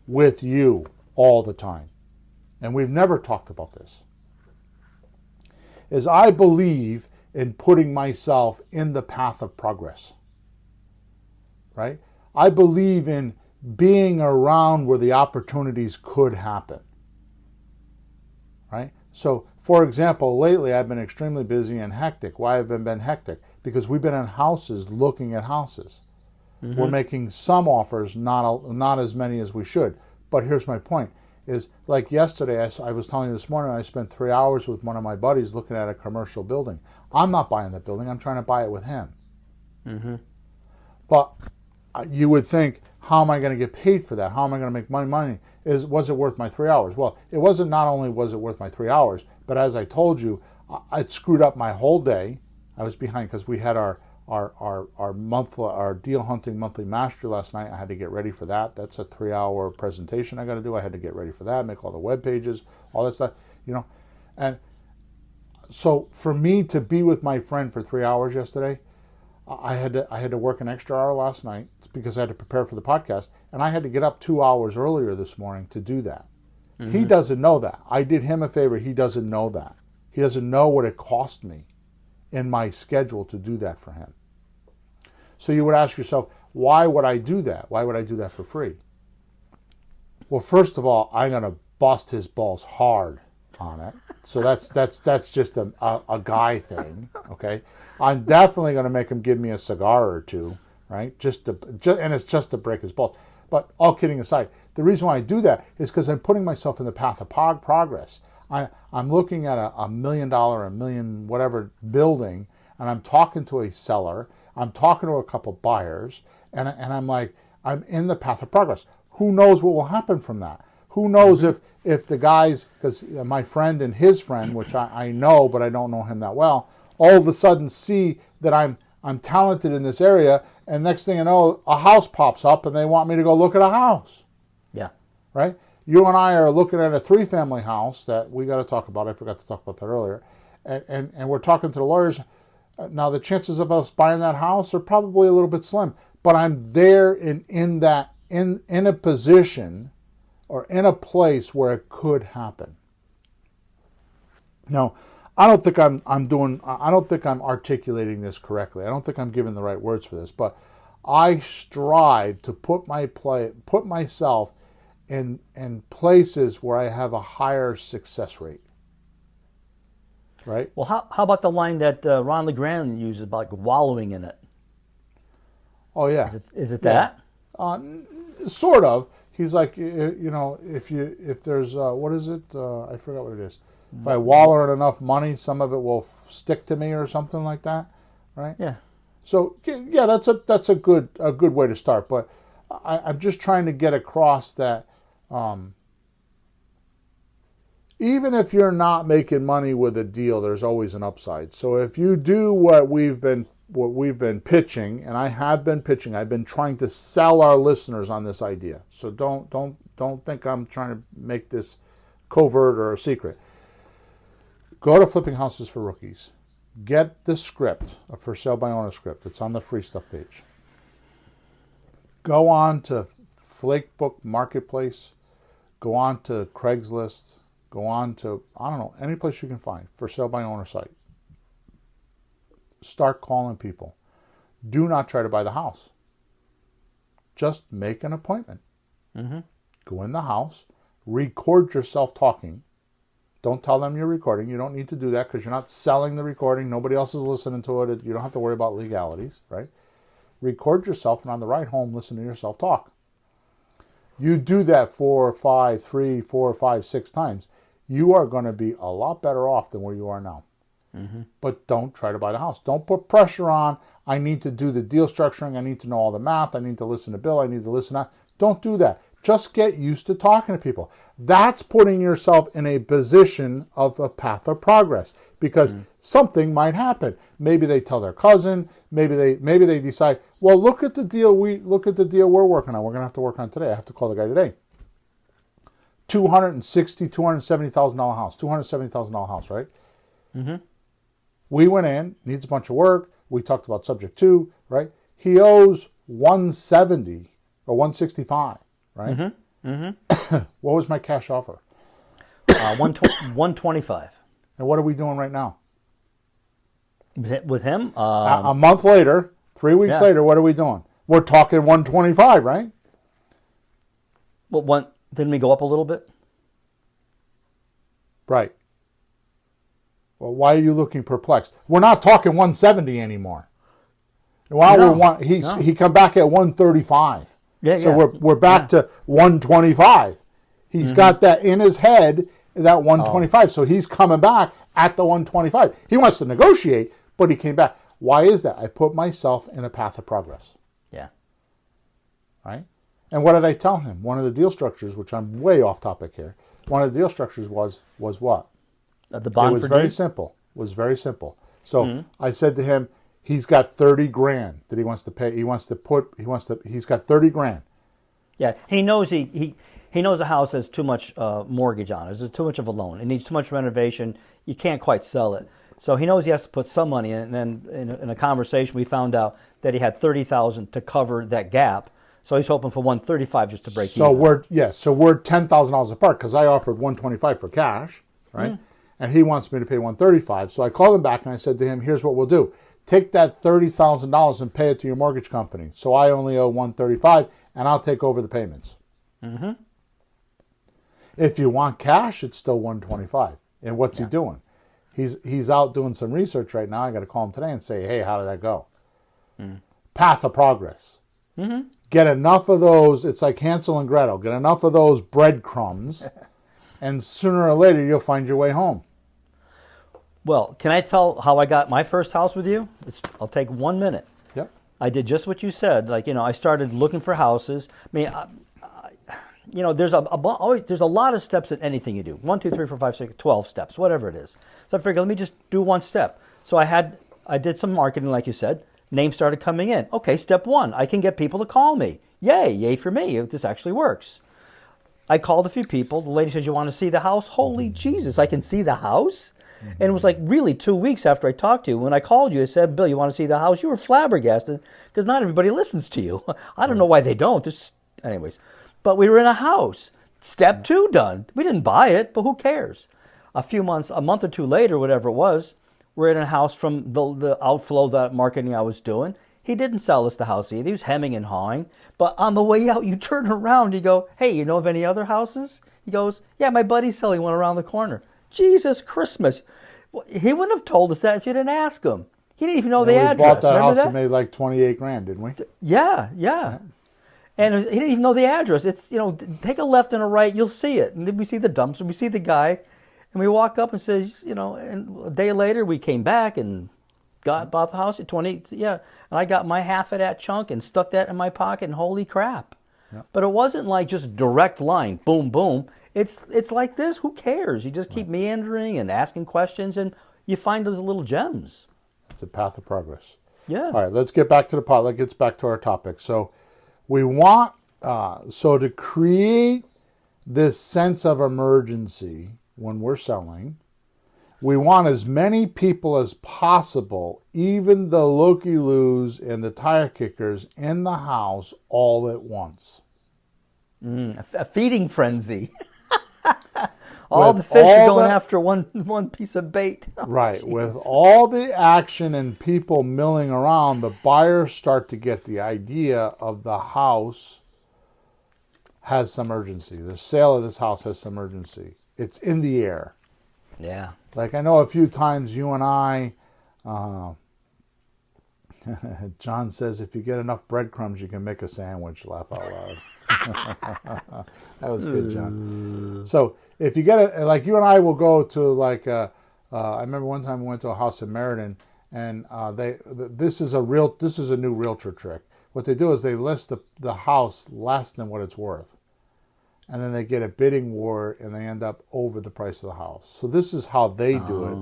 with you all the time, and we've never talked about this, is I believe in putting myself in the path of progress. Right? I believe in being around where the opportunities could happen. Right? So, for example, lately I've been extremely busy and hectic. Why have I been hectic? Because we've been in houses looking at houses. We're making some offers, not as many as we should. But here's my point, is like yesterday, I was telling you this morning, I spent 3 hours with one of my buddies looking at a commercial building. I'm not buying that building. I'm trying to buy it with him. But you would think, how am I going to get paid for that? How am I going to make my money? Was it worth my 3 hours? Well, it wasn't. Not only was it worth my 3 hours, but as I told you, it screwed up my whole day. I was behind because we had our deal hunting monthly mastery last night. I had to get ready for that. That's a 3-hour presentation I got to do. I had to get ready for that, make all the web pages, all that stuff, And so for me to be with my friend for 3 hours yesterday, I had to work an extra hour last night because I had to prepare for the podcast, and I had to get up 2 hours earlier this morning to do that. He doesn't know that. I did him a favor. He doesn't know that. He doesn't know what it cost me in my schedule to do that for him. So you would ask yourself, why would I do that? Why would I do that for free? Well, first of all, I'm going to bust his balls hard on it. So that's just a guy thing, okay? I'm definitely going to make him give me a cigar or two, right? And it's just to break his balls. But all kidding aside, the reason why I do that is because I'm putting myself in the path of progress. I'm looking at $1 million, $1 million whatever building, and I'm talking to a seller. I'm talking to a couple buyers, and I'm like, I'm in the path of progress. Who knows what will happen from that? Who knows if the guys, because my friend and his friend, which I know, but I don't know him that well, all of a sudden see that I'm talented in this area, and next thing you know, a house pops up, and they want me to go look at a house. Yeah. Right? You and I are looking at a 3-family house that we got to talk about. I forgot to talk about that earlier. And we're talking to the lawyers. Now, the chances of us buying that house are probably a little bit slim. But I'm there in a position or in a place where it could happen. Now, I don't think I'm articulating this correctly. I don't think I'm giving the right words for this. But I strive to put myself in places where I have a higher success rate. Right? Well, how about the line that Ron LeGrand uses about like wallowing in it? Oh yeah. Is it that? Sort of. He's like, if there's what is it? I forgot what it is. If I wallow in enough money, some of it will stick to me or something like that, right? Yeah. So yeah, that's a good way to start. But I'm just trying to get across that even if you're not making money with a deal, there's always an upside. So if you do what we've been pitching, and I have been pitching, I've been trying to sell our listeners on this idea. So don't think I'm trying to make this covert or a secret. Go to Flipping Houses for Rookies. Get the script, a for sale by owner script. It's on the free stuff page. Go on to Flakebook Marketplace. Go on to Craigslist. Go on to, I don't know, any place you can find for sale by owner site. Start calling people. Do not try to buy the house. Just make an appointment. Mm-hmm. Go in the house. Record yourself talking. Don't tell them you're recording. You don't need to do that because you're not selling the recording. Nobody else is listening to it. You don't have to worry about legalities, right? Record yourself, and on the ride home, listen to yourself talk. You do that 4 or 5, 3, 4 or 5, 6 times. You are going to be a lot better off than where you are now. Mm-hmm. But don't try to buy the house. Don't put pressure on. I need to do the deal structuring. I need to know all the math. I need to listen to Bill. I need to listen to... Don't do that. Just get used to talking to people. That's putting yourself in a position of a path of progress because something might happen. Maybe they tell their cousin. Maybe they decide, well, look at the deal we're working on. We're going to have to work on today. I have to call the guy today. $270,000 house. $270,000 house, right? Mm-hmm. We went in, needs a bunch of work. We talked about subject 2, right? He owes 170 or 165, right? Mm-hmm. Mm-hmm. What was my cash offer? 125. And what are we doing right now? With him? A month later, 3 weeks later, what are we doing? We're talking 125, right? Well, didn't we go up a little bit? Right. Well, why are you looking perplexed? We're not talking 170 anymore. He come back at 135. Yeah, so we're back to 125. He's got that in his head, that 125. So he's coming back at the 125. He wants to negotiate, but he came back. Why is that? I put myself in a path of progress. Yeah. Right? And what did I tell him? One of the deal structures, which I'm way off topic here, one of the deal structures was what? The bond it was very simple. It was very simple. So I said to him, he's got $30,000 that he wants to pay. He's got $30,000. Yeah, he knows he knows the house has too much mortgage on it. There's too much of a loan. It needs too much renovation. You can't quite sell it. So he knows he has to put some money in. And then in a conversation, we found out that he had $30,000 to cover that gap. So he's hoping for 135 just to break even. So we're $10,000 apart because I offered 125 for cash, right? And he wants me to pay 135. So I called him back and I said to him, here's what we'll do. Take that $30,000 and pay it to your mortgage company. So I only owe 135 and I'll take over the payments. Mm-hmm. If you want cash, it's still 125. And what's he doing? He's out doing some research right now. I got to call him today and say, hey, how did that go? Path of progress. Mm-hmm. Get enough of those. It's like Hansel and Gretel. Get enough of those breadcrumbs, and sooner or later you'll find your way home. Well, can I tell how I got my first house with you? I'll take 1 minute. Yep. I did just what you said. I started looking for houses. I mean, there's a lot of steps in anything you do. 1, 2, 3, 4, 5, 6, 12 steps, whatever it is. So I figured, let me just do one step. So I did some marketing, like you said. Names started coming in. Okay, step 1, I can get people to call me. Yay for me. This actually works. I called a few people. The lady says, you want to see the house? Holy Jesus, I can see the house? And it was like really 2 weeks after I talked to you. When I called you, I said, Bill, you want to see the house? You were flabbergasted because not everybody listens to you. I don't know why they don't. Anyways, but we were in a house. Step 2 done. We didn't buy it, but who cares? A month or two later, whatever it was, we're in a house from the outflow of that marketing I was doing. He didn't sell us the house either. He was hemming and hawing. But on the way out, you turn around, you go, hey, you know of any other houses? He goes, yeah, my buddy's selling one around the corner. Jesus Christmas. He wouldn't have told us that if you didn't ask him. He didn't even know the address. We bought that Remember house that? and made like 28 grand, didn't we? Yeah. And he didn't even know the address. It's, take a left and a right, you'll see it. And then we see the dumpster, we see the guy, and we walk up and says, and a day later we came back and bought the house at 20, and I got my half of that chunk and stuck that in my pocket, and holy crap. Yeah. But it wasn't like just direct line, boom, boom. It's like this, who cares? You just keep meandering and asking questions, and you find those little gems. It's a path of progress. Yeah. All right, let's get back to the pot. Let's get back to our topic. So we want, to create this sense of emergency when we're selling, we want as many people as possible, even the looky-loos and the tire kickers, in the house all at once. A feeding frenzy. All the fish are going after one piece of bait. Oh, right. geez. With all the action and people milling around, the buyers start to get the idea of the house has some urgency. The sale of this house has some urgency. It's in the air. Yeah. Like I know a few times you and I, John says, if you get enough breadcrumbs, you can make a sandwich. Laugh out loud. That was good, John. So if you get it, like you and I will go to I remember one time we went to a house in Meriden, and this is a new realtor trick. What they do is they list the house less than what it's worth, and then they get a bidding war, and they end up over the price of the house. So this is how they do it.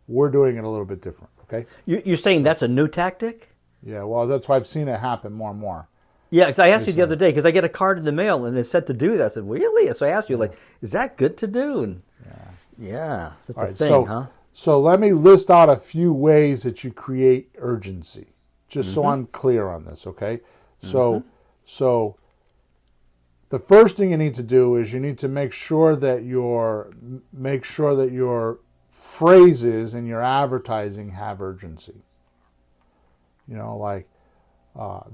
We're doing it a little bit different. Okay. You're saying that's a new tactic? Yeah. Well, that's why I've seen it happen more and more. Yeah, because I asked you the other day, because I get a card in the mail and it said to do that. I said, really? So I asked you, is that good to do? And yeah, it's a thing, huh? So let me list out a few ways that you create urgency, just so I'm clear on this, okay? So the first thing you need to do is you need to make sure that your phrases in your advertising have urgency.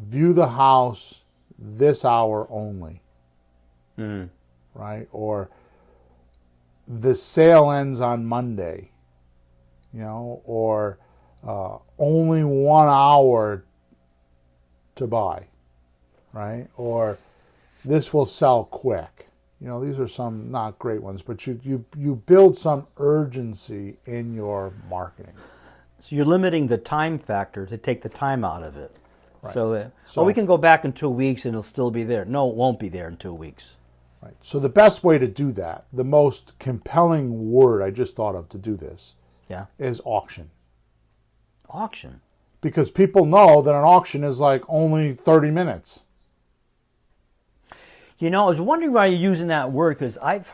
View the house this hour only, right? Or the sale ends on Monday, or only 1 hour to buy, right? Or this will sell quick. These are some not great ones, but you build some urgency in your marketing. So you're limiting the time factor to take the time out of it. Right. So we can go back in 2 weeks and it'll still be there. No, it won't be there in 2 weeks. Right. So the best way to do that, the most compelling word I just thought of to do this, is auction. Auction? Because people know that an auction is like only 30 minutes. I was wondering why you're using that word, because I've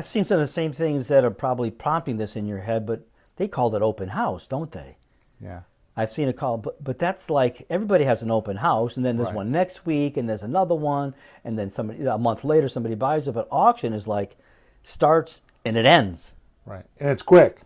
seen some of the same things that are probably prompting this in your head, but they call it open house, don't they? Yeah. I've seen it called, but that's like everybody has an open house, and then there's one next week, and there's another one, and then a month later somebody buys it. But auction is like starts and it ends. Right, and it's quick.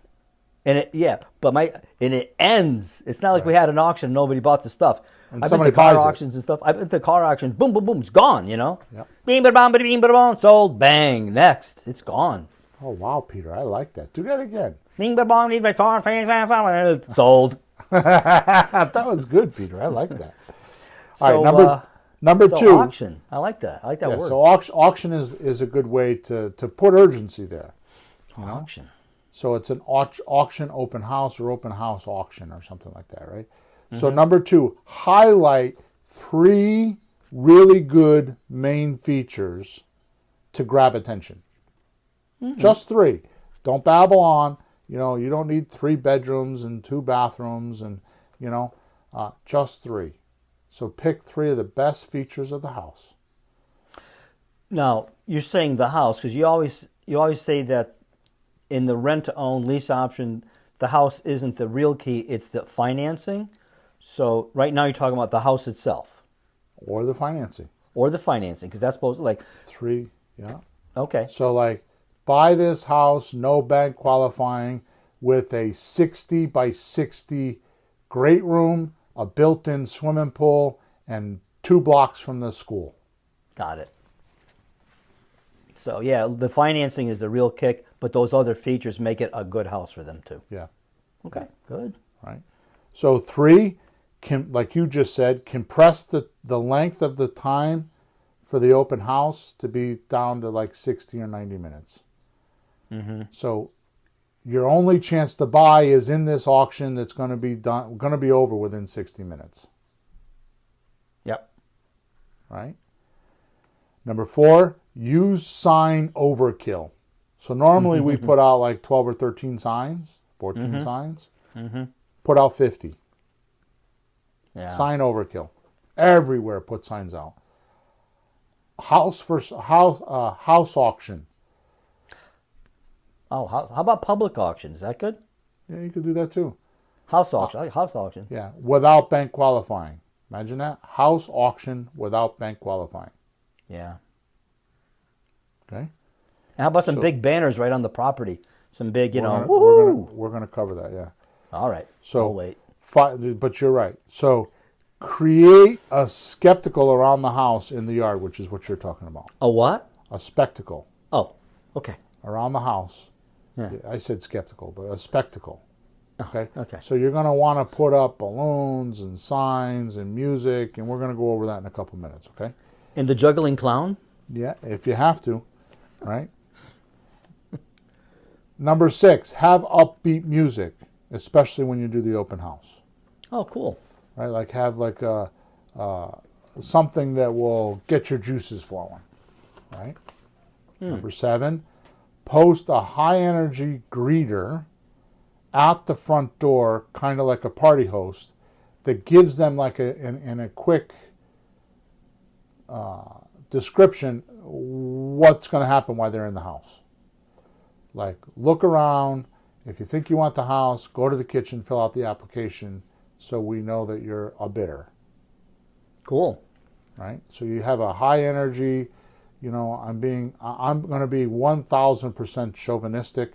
And it ends. It's not like we had an auction and nobody bought the stuff. And I've been to car auctions and stuff. I've been to car auctions. Boom, boom, boom. It's gone. Yep. Bing, bada, bong, bada, bing, bada, bong. Sold. Bang. Next. It's gone. Oh wow, Peter, I like that. Do that again. Bing, bada, bong, bada, bong. Sold. That was good, Peter. I like that. So, all right, number two. Auction. I like that. I like that word. So auction is a good way to put urgency there. Auction. So it's an auction open house or open house auction or something like that, right? So number two, highlight 3 really good main features to grab attention. Just 3. Don't babble on. You don't need 3 bedrooms and 2 bathrooms and, just 3. So pick 3 of the best features of the house. Now, you're saying the house, because you always say that in the rent-to-own lease option, the house isn't the real key, it's the financing. So right now you're talking about the house itself. Or the financing. Because that's supposed to 3, yeah. Okay. So buy this house, no bank qualifying, with a 60 by 60 great room, a built-in swimming pool, and 2 blocks from the school. Got it. So, yeah, the financing is the real kick, but those other features make it a good house for them, too. Yeah. Okay, good. Right. So 3, like you just said, compress the length of the time for the open house to be down to like 60 or 90 minutes. Mm-hmm. So your only chance to buy is in this auction that's going to be over within 60 minutes. Yep. Right? Number 4, use sign overkill. So normally we put out like 12 or 13 signs, 14 signs. Mm-hmm. Put out 50. Yeah. Sign overkill. Everywhere put signs out. House auction. Oh, how about public auction? Is that good? Yeah, you could do that too. House auction. I like house auction. Yeah, without bank qualifying. Imagine that. House auction without bank qualifying. Yeah. Okay. And how about some big banners right on the property? Some big, woohoo! We're gonna cover that. Yeah. All right. So I'll wait. But you're right. So create a spectacle around the house in the yard, which is what you're talking about. A what? A spectacle Oh, okay. around the house. Yeah. I said skeptical, but a spectacle. Okay. Okay. So you're going to want to put up balloons and signs and music, and we're going to go over that in a couple minutes. Okay. And the juggling clown? Yeah, if you have to, right? Number 6, have upbeat music, especially when you do the open house. Oh, cool. Right, like have like a something that will get your juices flowing. Right. Number 7, post a high energy greeter at the front door, kind of like a party host, that gives them like in a quick description what's going to happen while they're in the house. Like, look around. If you think you want the house, go to the kitchen, fill out the application, so we know that you're a bidder. Cool. Right? So you have a high energy. I'm going to be 1,000% chauvinistic,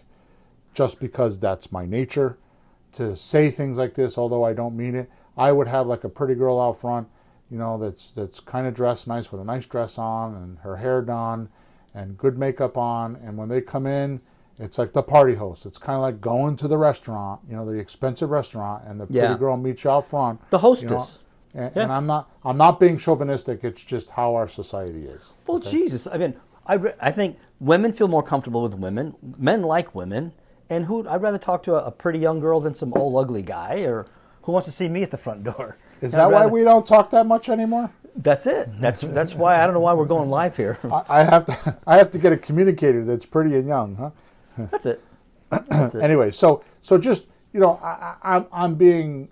just because that's my nature to say things like this, although I don't mean it. I would have like a pretty girl out front, that's kind of dressed nice with a nice dress on and her hair done and good makeup on. And when they come in, it's like the party host. It's kind of like going to the restaurant, the expensive restaurant, and the pretty girl meets you out front. The hostess. And I'm not being chauvinistic. It's just how our society is. Well, okay? Jesus, I mean, I think women feel more comfortable with women. Men like women. And I'd rather talk to a pretty young girl than some old ugly guy, or who wants to see me at the front door. Is that why we don't talk that much anymore? That's it. That's why I don't know why we're going live here. I have to get a communicator that's pretty and young, huh? That's it. That's it. Anyway, so just I'm being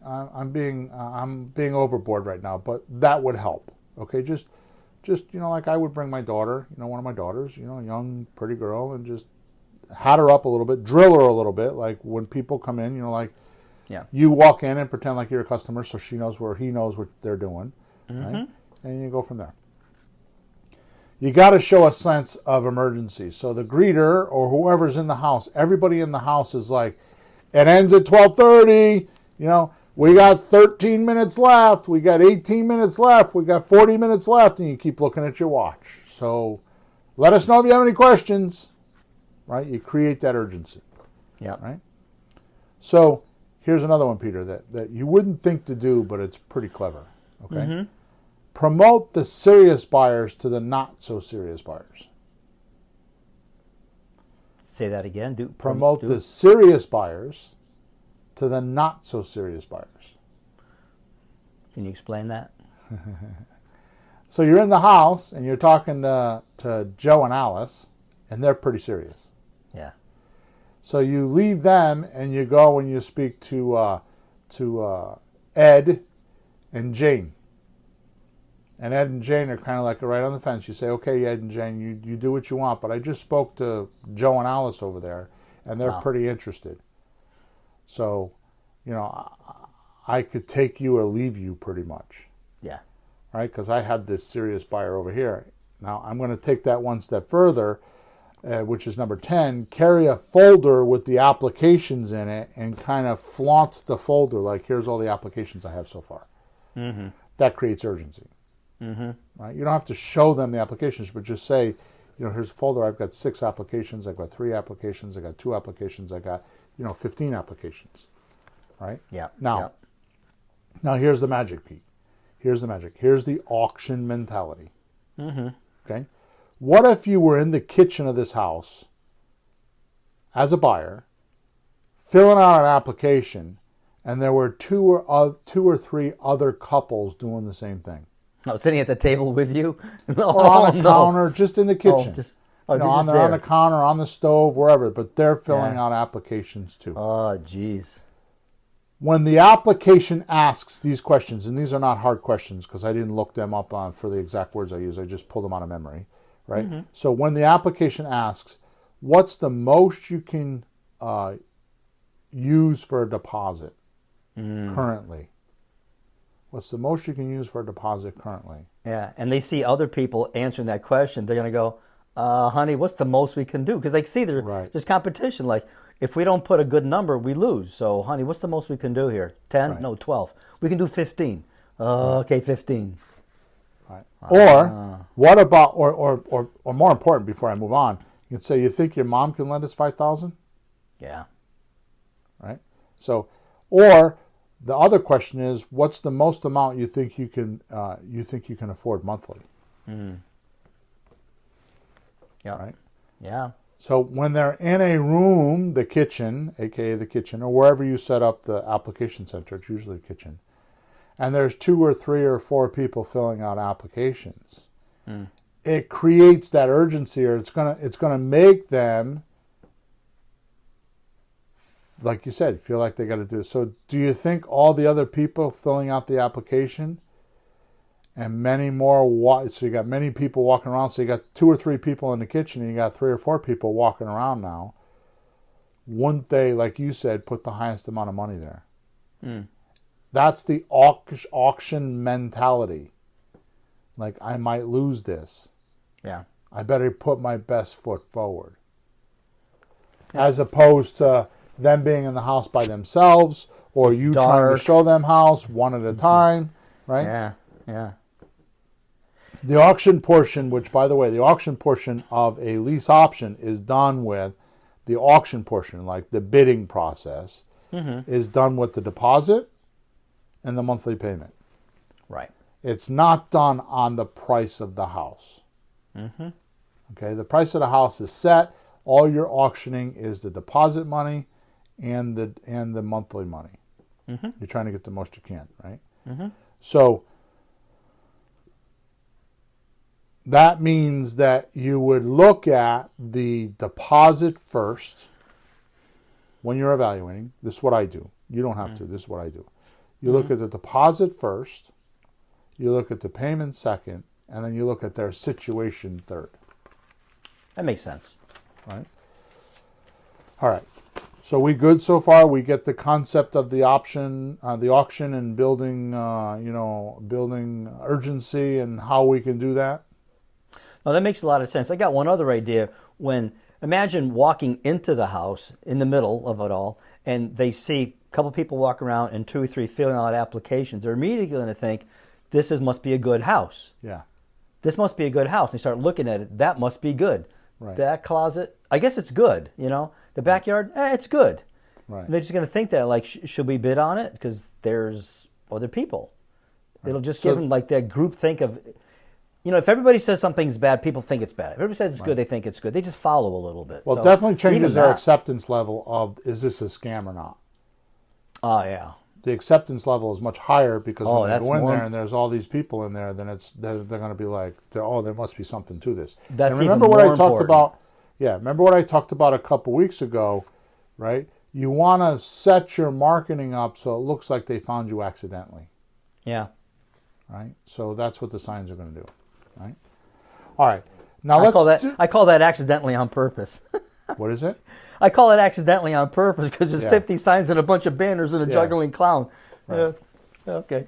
overboard right now, but that would help. Okay, just like I would bring my daughter, one of my daughters, a young pretty girl, and just hat her up a little bit, drill her a little bit, like when people come in, you walk in and pretend like you're a customer, so he knows what they're doing, right? And you go from there. You got to show a sense of emergency. So the greeter or whoever's in the house, everybody in the house is like, it ends at 12:30. We got 13 minutes left. We got 18 minutes left. We got 40 minutes left, and you keep looking at your watch. So let us know if you have any questions. Right? You create that urgency. Yeah. Right? So here's another one, Peter, that you wouldn't think to do, but it's pretty clever. Okay? Promote the serious buyers to the not so serious buyers. Say that again. Promote the serious buyers to the not so serious buyers. Can you explain that? So you're in the house and you're talking to Joe and Alice, and they're pretty serious. Yeah. So you leave them and you go and you speak to Ed and Jane. And Ed and Jane are kind of like right on the fence. You say, okay, Ed and Jane, you do what you want, but I just spoke to Joe and Alice over there, and they're pretty interested. So, I could take you or leave you pretty much. Yeah. Right? Because I had this serious buyer over here. Now, I'm going to take that one step further, which is number 10. Carry a folder with the applications in it and kind of flaunt the folder like, here's all the applications I have so far. That creates urgency. Right? You don't have to show them the applications, but just say, here's a folder. I've got 6 applications. I've got 3 applications. I got 2 applications. I got 15 applications. Right? Yeah. Now here's the magic, Pete. Here's the magic. Here's the auction mentality. Okay. What if you were in the kitchen of this house as a buyer, filling out an application, and there were 2 or 3 other couples doing the same thing? Oh, sitting at the table with you? Or on a counter, just in the kitchen. They're on the counter, on the stove, wherever. But they're filling out applications too. Oh, geez. When the application asks these questions, and these are not hard questions because I didn't look them up for the exact words I use. I just pulled them out of memory. Right? So when the application asks, what's the most you can use for a deposit currently? What's the most you can use for a deposit currently? Yeah, and they see other people answering that question. They're going to go, honey, what's the most we can do? Because they see there's competition. Like, if we don't put a good number, we lose. So, honey, what's the most we can do here? 10? Right. No, 12. We can do 15. Okay, 15. Right. Or what about, or more important, before I move on, you can say, you think your mom can lend us $5,000? Yeah. Right. So, or the other question is, what's the most amount you think you can afford monthly? Yeah. Right. Yeah. So when they're in a room, the kitchen, aka the kitchen, or wherever you set up the application center, it's usually a kitchen, and there's 2 or 3 or 4 people filling out applications, it creates that urgency, or it's gonna make them, like you said, feel like they got to do it. So do you think all the other people filling out the application and many more, so you got many people walking around, so you got 2 or 3 people in the kitchen and you got 3 or 4 people walking around now, wouldn't they, like you said, put the highest amount of money there? That's the auction mentality. Like, I might lose this. Yeah. I better put my best foot forward. Yeah. As opposed to them being in the house by themselves, or it's you dark. Trying to show them house one at a time, right? Yeah, yeah. The auction portion, which, by the way, the auction portion of a lease option is done with the auction portion, like the bidding process, is done with the deposit and the monthly payment. Right. It's not done on the price of the house. Okay, the price of the house is set. All you're auctioning is the deposit money and the monthly money. You're trying to get the most you can, right? So that means that you would look at the deposit first when you're evaluating. This is what I do. You don't have to. This is what I do. You look at the deposit first, you look at the payment second, and then you look at their situation third. That makes sense. Right? All right. So we good so far? We get the concept of the auction and building, building urgency and how we can do that. No, that makes a lot of sense. I got one other idea. Imagine walking into the house in the middle of it all, and they see a couple people walk around and 2 or 3 filling out applications. They're immediately going to think, must be a good house. Yeah. This must be a good house. They start looking at it. That must be good. Right. That closet, I guess it's good. The backyard, it's good. Right. And they're just going to think that, like, should we bid on it? Because there's other people. Right. It'll just give them like that group think of, if everybody says something's bad, people think it's bad. If everybody says it's good, they think it's good. They just follow a little bit. Well, it definitely changes their acceptance level of, is this a scam or not? Oh, yeah. The acceptance level is much higher because when you go in there and there's all these people in there, then they're going to be like, there must be something to this. That's and remember even what more I talked important. about? Yeah, remember what I talked about a couple weeks ago, right? You want to set your marketing up so it looks like they found you accidentally. Yeah. Right? So that's what the signs are going to do. Right? All right. Now I call that accidentally on purpose. What is it? I call it accidentally on purpose because there's 50 signs and a bunch of banners and a juggling clown. Right. Okay.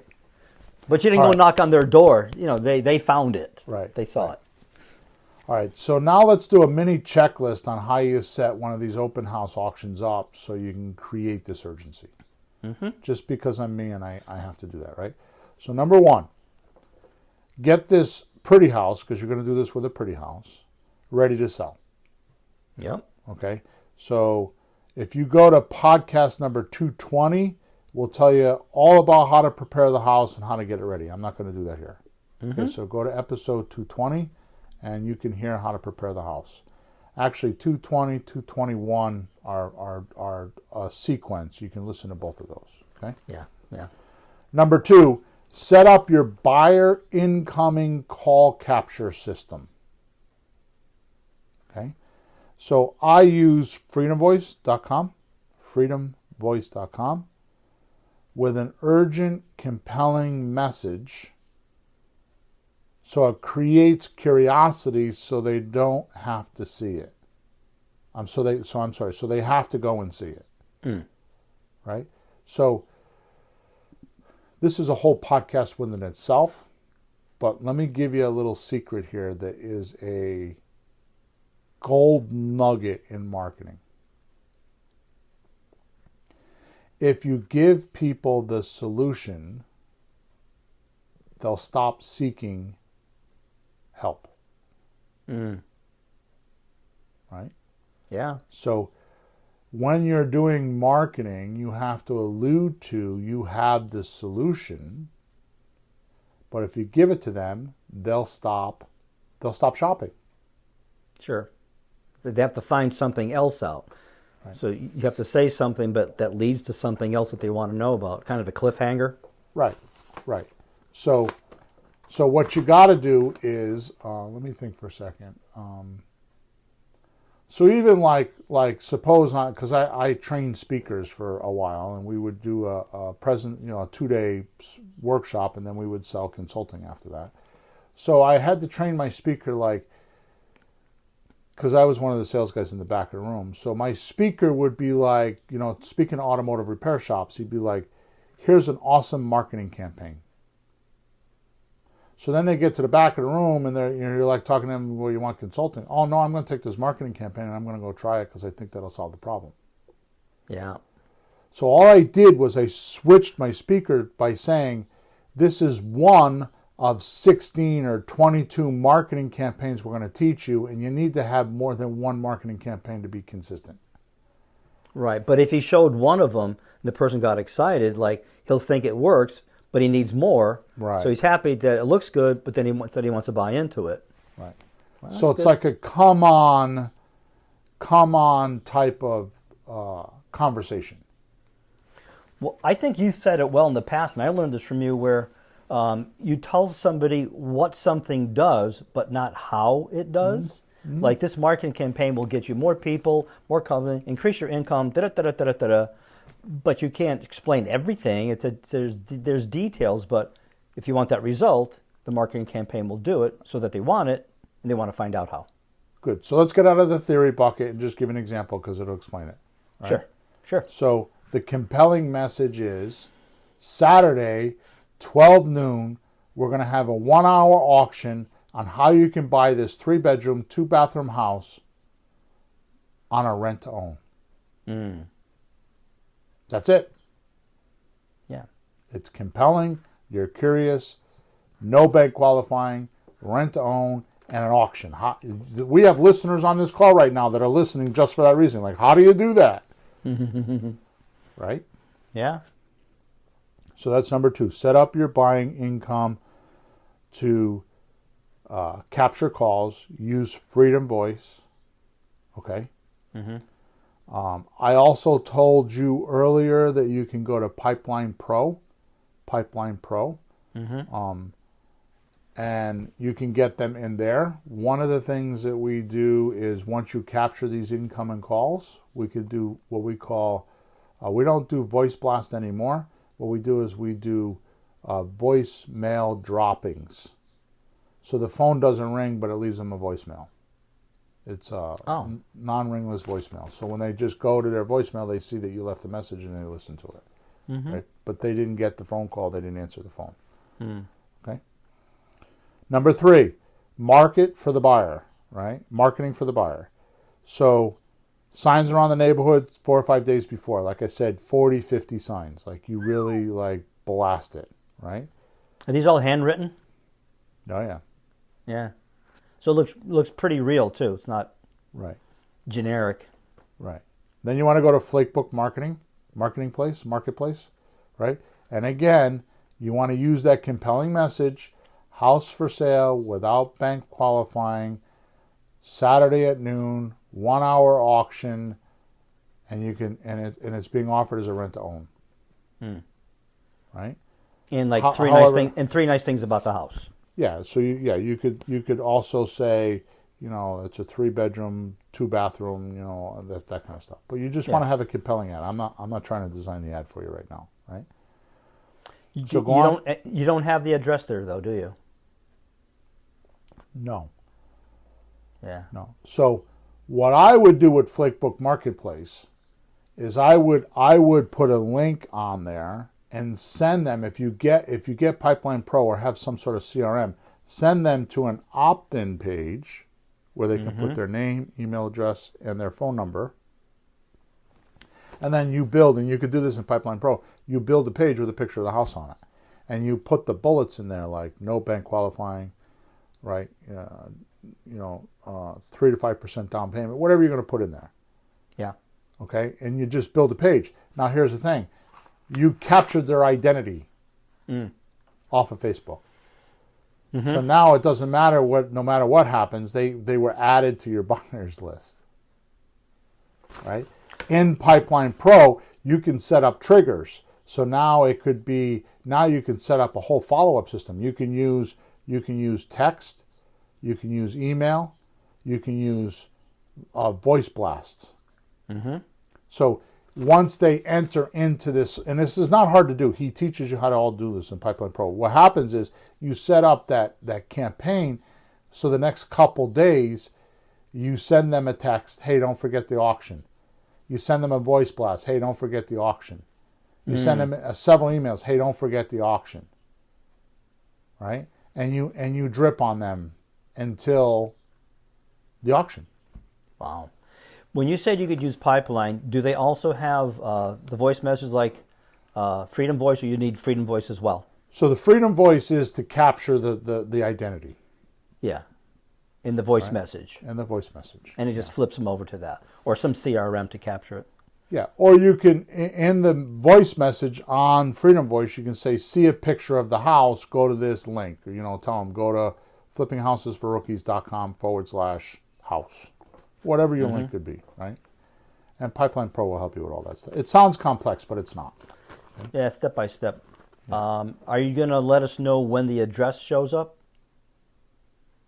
But you didn't go knock on their door. They found it. Right. They saw it. All right. So now let's do a mini checklist on how you set one of these open house auctions up so you can create this urgency. Just because I'm me and I have to do that, right? So number one, get this pretty house, because you're going to do this with a pretty house, ready to sell. Yep. Okay. So if you go to podcast number 220, we'll tell you all about how to prepare the house and how to get it ready. I'm not going to do that here. Okay. So go to episode 220 and you can hear how to prepare the house. Actually, 220, 221 are a sequence. You can listen to both of those. Okay. Yeah. Yeah. Number two, set up your buyer incoming call capture system. Okay. So I use freedomvoice.com, freedomvoice.com, with an urgent, compelling message. So it creates curiosity so they don't have to see it. So they have to go and see it. Right? So this is a whole podcast within itself, but let me give you a little secret here that is a gold nugget in marketing. If you give people the solution, they'll stop seeking help. Right? Yeah. So when you're doing marketing, you have to allude to you have the solution, but if you give it to them, they'll stop shopping. Sure. So they have to find something else out. Right. So you have to say something, but that leads to something else that they want to know about, kind of a cliffhanger. Right. So what you got to do is, let me think for a second. So even like suppose not, because I trained speakers for a while, and we would do a 2-day workshop, and then we would sell consulting after that. So I had to train my speaker because I was one of the sales guys in the back of the room. So my speaker would be like, speaking to automotive repair shops, he'd be like, here's an awesome marketing campaign. So then they get to the back of the room and you're like talking to them, well, you want consulting? Oh, no, I'm going to take this marketing campaign and I'm going to go try it because I think that'll solve the problem. Yeah. So all I did was I switched my speaker by saying, this is one of 16 or 22 marketing campaigns we're going to teach you, and you need to have more than one marketing campaign to be consistent. Right, but if he showed one of them, the person got excited, like he'll think it works, but he needs more. Right. So he's happy that it looks good, but then he wants to buy into it. Right. Well, so it's good. Like a come on type of conversation. Well, I think you said it well in the past, and I learned this from you, where you tell somebody what something does, but not how it does. Mm-hmm. Like this marketing campaign will get you more people, more company, increase your income, but you can't explain everything. There's details, but if you want that result, the marketing campaign will do it so that they want it, and they want to find out how. Good. So let's get out of the theory bucket and just give an example because it'll explain it. Right? Sure. So the compelling message is Saturday, 12 noon, we're going to have a 1-hour auction on how you can buy this 3-bedroom, 2-bathroom house on a rent-to-own. That's it. Yeah. It's compelling, you're curious, no bank qualifying, rent-to-own, and an auction. We have listeners on this call right now that are listening just for that reason. Like, how do you do that? Right? Yeah. So that's number 2. Set up your buying income to capture calls. Use Freedom Voice. Okay. Mm-hmm. I also told you earlier that you can go to Pipeline Pro. Mm-hmm. And you can get them in there. One of the things that we do is once you capture these incoming calls, we could do what we call, we don't do voice blast anymore. What we do is we do voicemail droppings. So the phone doesn't ring, but it leaves them a voicemail. It's non-ringless voicemail. So when they just go to their voicemail, they see that you left a message and they listen to it. Mm-hmm. Right? But they didn't get the phone call. They didn't answer the phone. Okay. Number 3, market for the buyer. Right? Marketing for the buyer. So signs around the neighborhood 4 or 5 days before. Like I said, 40, 50 signs. Like you really blast it. Right? Are these all handwritten? Oh yeah. Yeah. So it looks pretty real too. It's not Right. generic. Right. Then you want to go to Flakebook Marketplace, right? And again, you want to use that compelling message, house for sale without bank qualifying, Saturday at noon, 1 hour auction, and it's being offered as a rent to own. Right? And like three nice things about the house. Yeah, so you could also say, it's a 3-bedroom, 2-bathroom, that kind of stuff. But you just want to have a compelling ad. I'm not trying to design the ad for you right now, right? You don't have the address there though, do you? No. Yeah. No. So what I would do with Flakebook Marketplace is I would put a link on there and send them, if you get Pipeline Pro or have some sort of CRM, send them to an opt-in page where they can put their name, email address, and their phone number. And then you build, and you could do this in Pipeline Pro, you build a page with a picture of the house on it. And you put the bullets in there like no bank qualifying, right? 3 to 5% down payment, whatever you're going to put in there. Yeah. Okay? And you just build a page. Now here's the thing. You captured their identity off of Facebook. So now it doesn't matter no matter what happens, they were added to your buyers list. Right? In Pipeline Pro, you can set up triggers. So now you can set up a whole follow-up system. You can use text, you can use email, you can use voice blasts. So once they enter into this, and this is not hard to do, he teaches you how to all do this in Pipeline Pro. What happens is you set up that campaign, so the next couple days you send them a text, hey, don't forget the auction. You send them a voice blast, hey, don't forget the auction. You send them several emails, hey, don't forget the auction. Right? And you drip on them until the auction. Wow. When you said you could use Pipeline, do they also have the voice messages like Freedom Voice, or you need Freedom Voice as well? So the Freedom Voice is to capture the identity. Yeah, in the voice message. And the voice message. And it just flips them over to that, or some CRM to capture it. Yeah, or you can, in the voice message on Freedom Voice, you can say, see a picture of the house, go to this link. Or, tell them, go to flippinghousesforrookies.com/house. Whatever your link could be, right? And Pipeline Pro will help you with all that stuff. It sounds complex, but it's not. Okay? Yeah, step by step. Yeah. Are you going to let us know when the address shows up?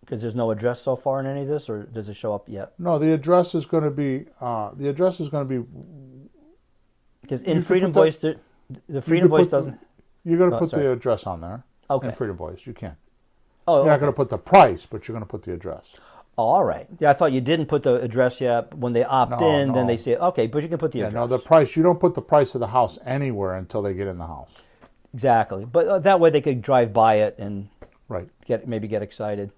Because there's no address so far in any of this, or does it show up yet? No, the address is going to be because in Freedom Voice, the Freedom Voice doesn't. You're going to put the address on there. Okay. In Freedom Voice, you can. Oh, you're not going to put the price, but you're going to put the address. Oh, all right. Yeah, I thought you didn't put the address yet. When they opt in, then they say, okay, but you can put the address. No, the price. You don't put the price of the house anywhere until they get in the house. Exactly, but that way they could drive by it and maybe get excited.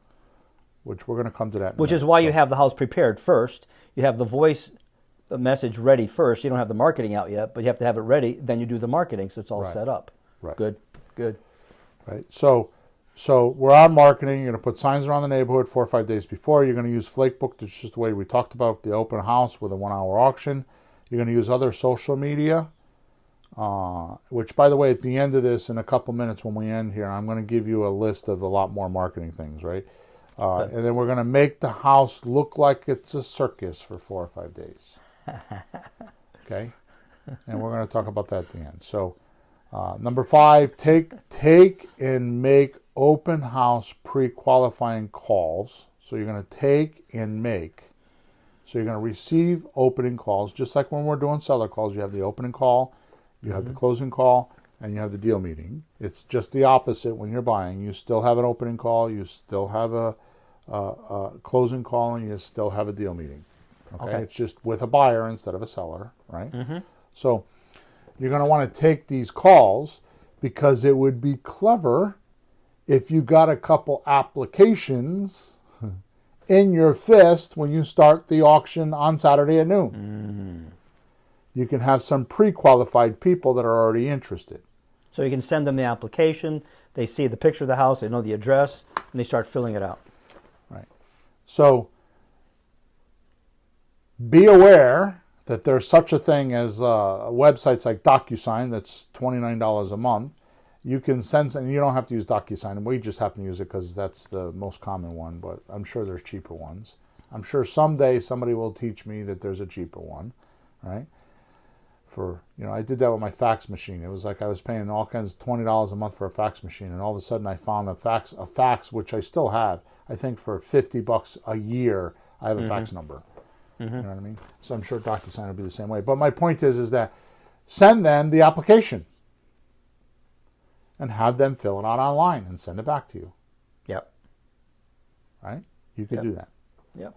Which we're going to come to that. Which is why you have the house prepared first. You have the voice message ready first. You don't have the marketing out yet, but you have to have it ready. Then you do the marketing, so it's all set up. Right. Good. Right. So we're on marketing. You're going to put signs around the neighborhood 4 or 5 days before. You're going to use Flakebook. That's just the way we talked about the open house with a 1 hour auction. You're going to use other social media, which, by the way, at the end of this, in a couple minutes when we end here, I'm going to give you a list of a lot more marketing things, right? And then we're going to make the house look like it's a circus for 4 or 5 days. Okay? And we're going to talk about that at the end. So, number 5, take and make open house pre-qualifying calls. So you're going to take and make. So you're going to receive opening calls, just like when we're doing seller calls. You have the opening call, you have the closing call, and you have the deal meeting. It's just the opposite when you're buying. You still have an opening call, you still have a closing call, and you still have a deal meeting. Okay? It's just with a buyer instead of a seller, right? So you're going to want to take these calls because it would be clever if you got a couple applications in your fist when you start the auction on Saturday at noon. You can have some pre-qualified people that are already interested. So you can send them the application. They see the picture of the house. They know the address, and they start filling it out. Right. So be aware that there's such a thing as websites like DocuSign that's $29 a month. You can send, and you don't have to use DocuSign, and we just happen to use it because that's the most common one, but I'm sure there's cheaper ones. I'm sure someday somebody will teach me that there's a cheaper one, right? I did that with my fax machine. It was like I was paying all kinds of $20 a month for a fax machine, and all of a sudden I found a fax which I still have. I think for $50 a year, I have a fax number. You know what I mean? So I'm sure DocuSign will be the same way. But my point is that send them the application and have them fill it out online and send it back to you. Yep. Right? You could do that. Yep.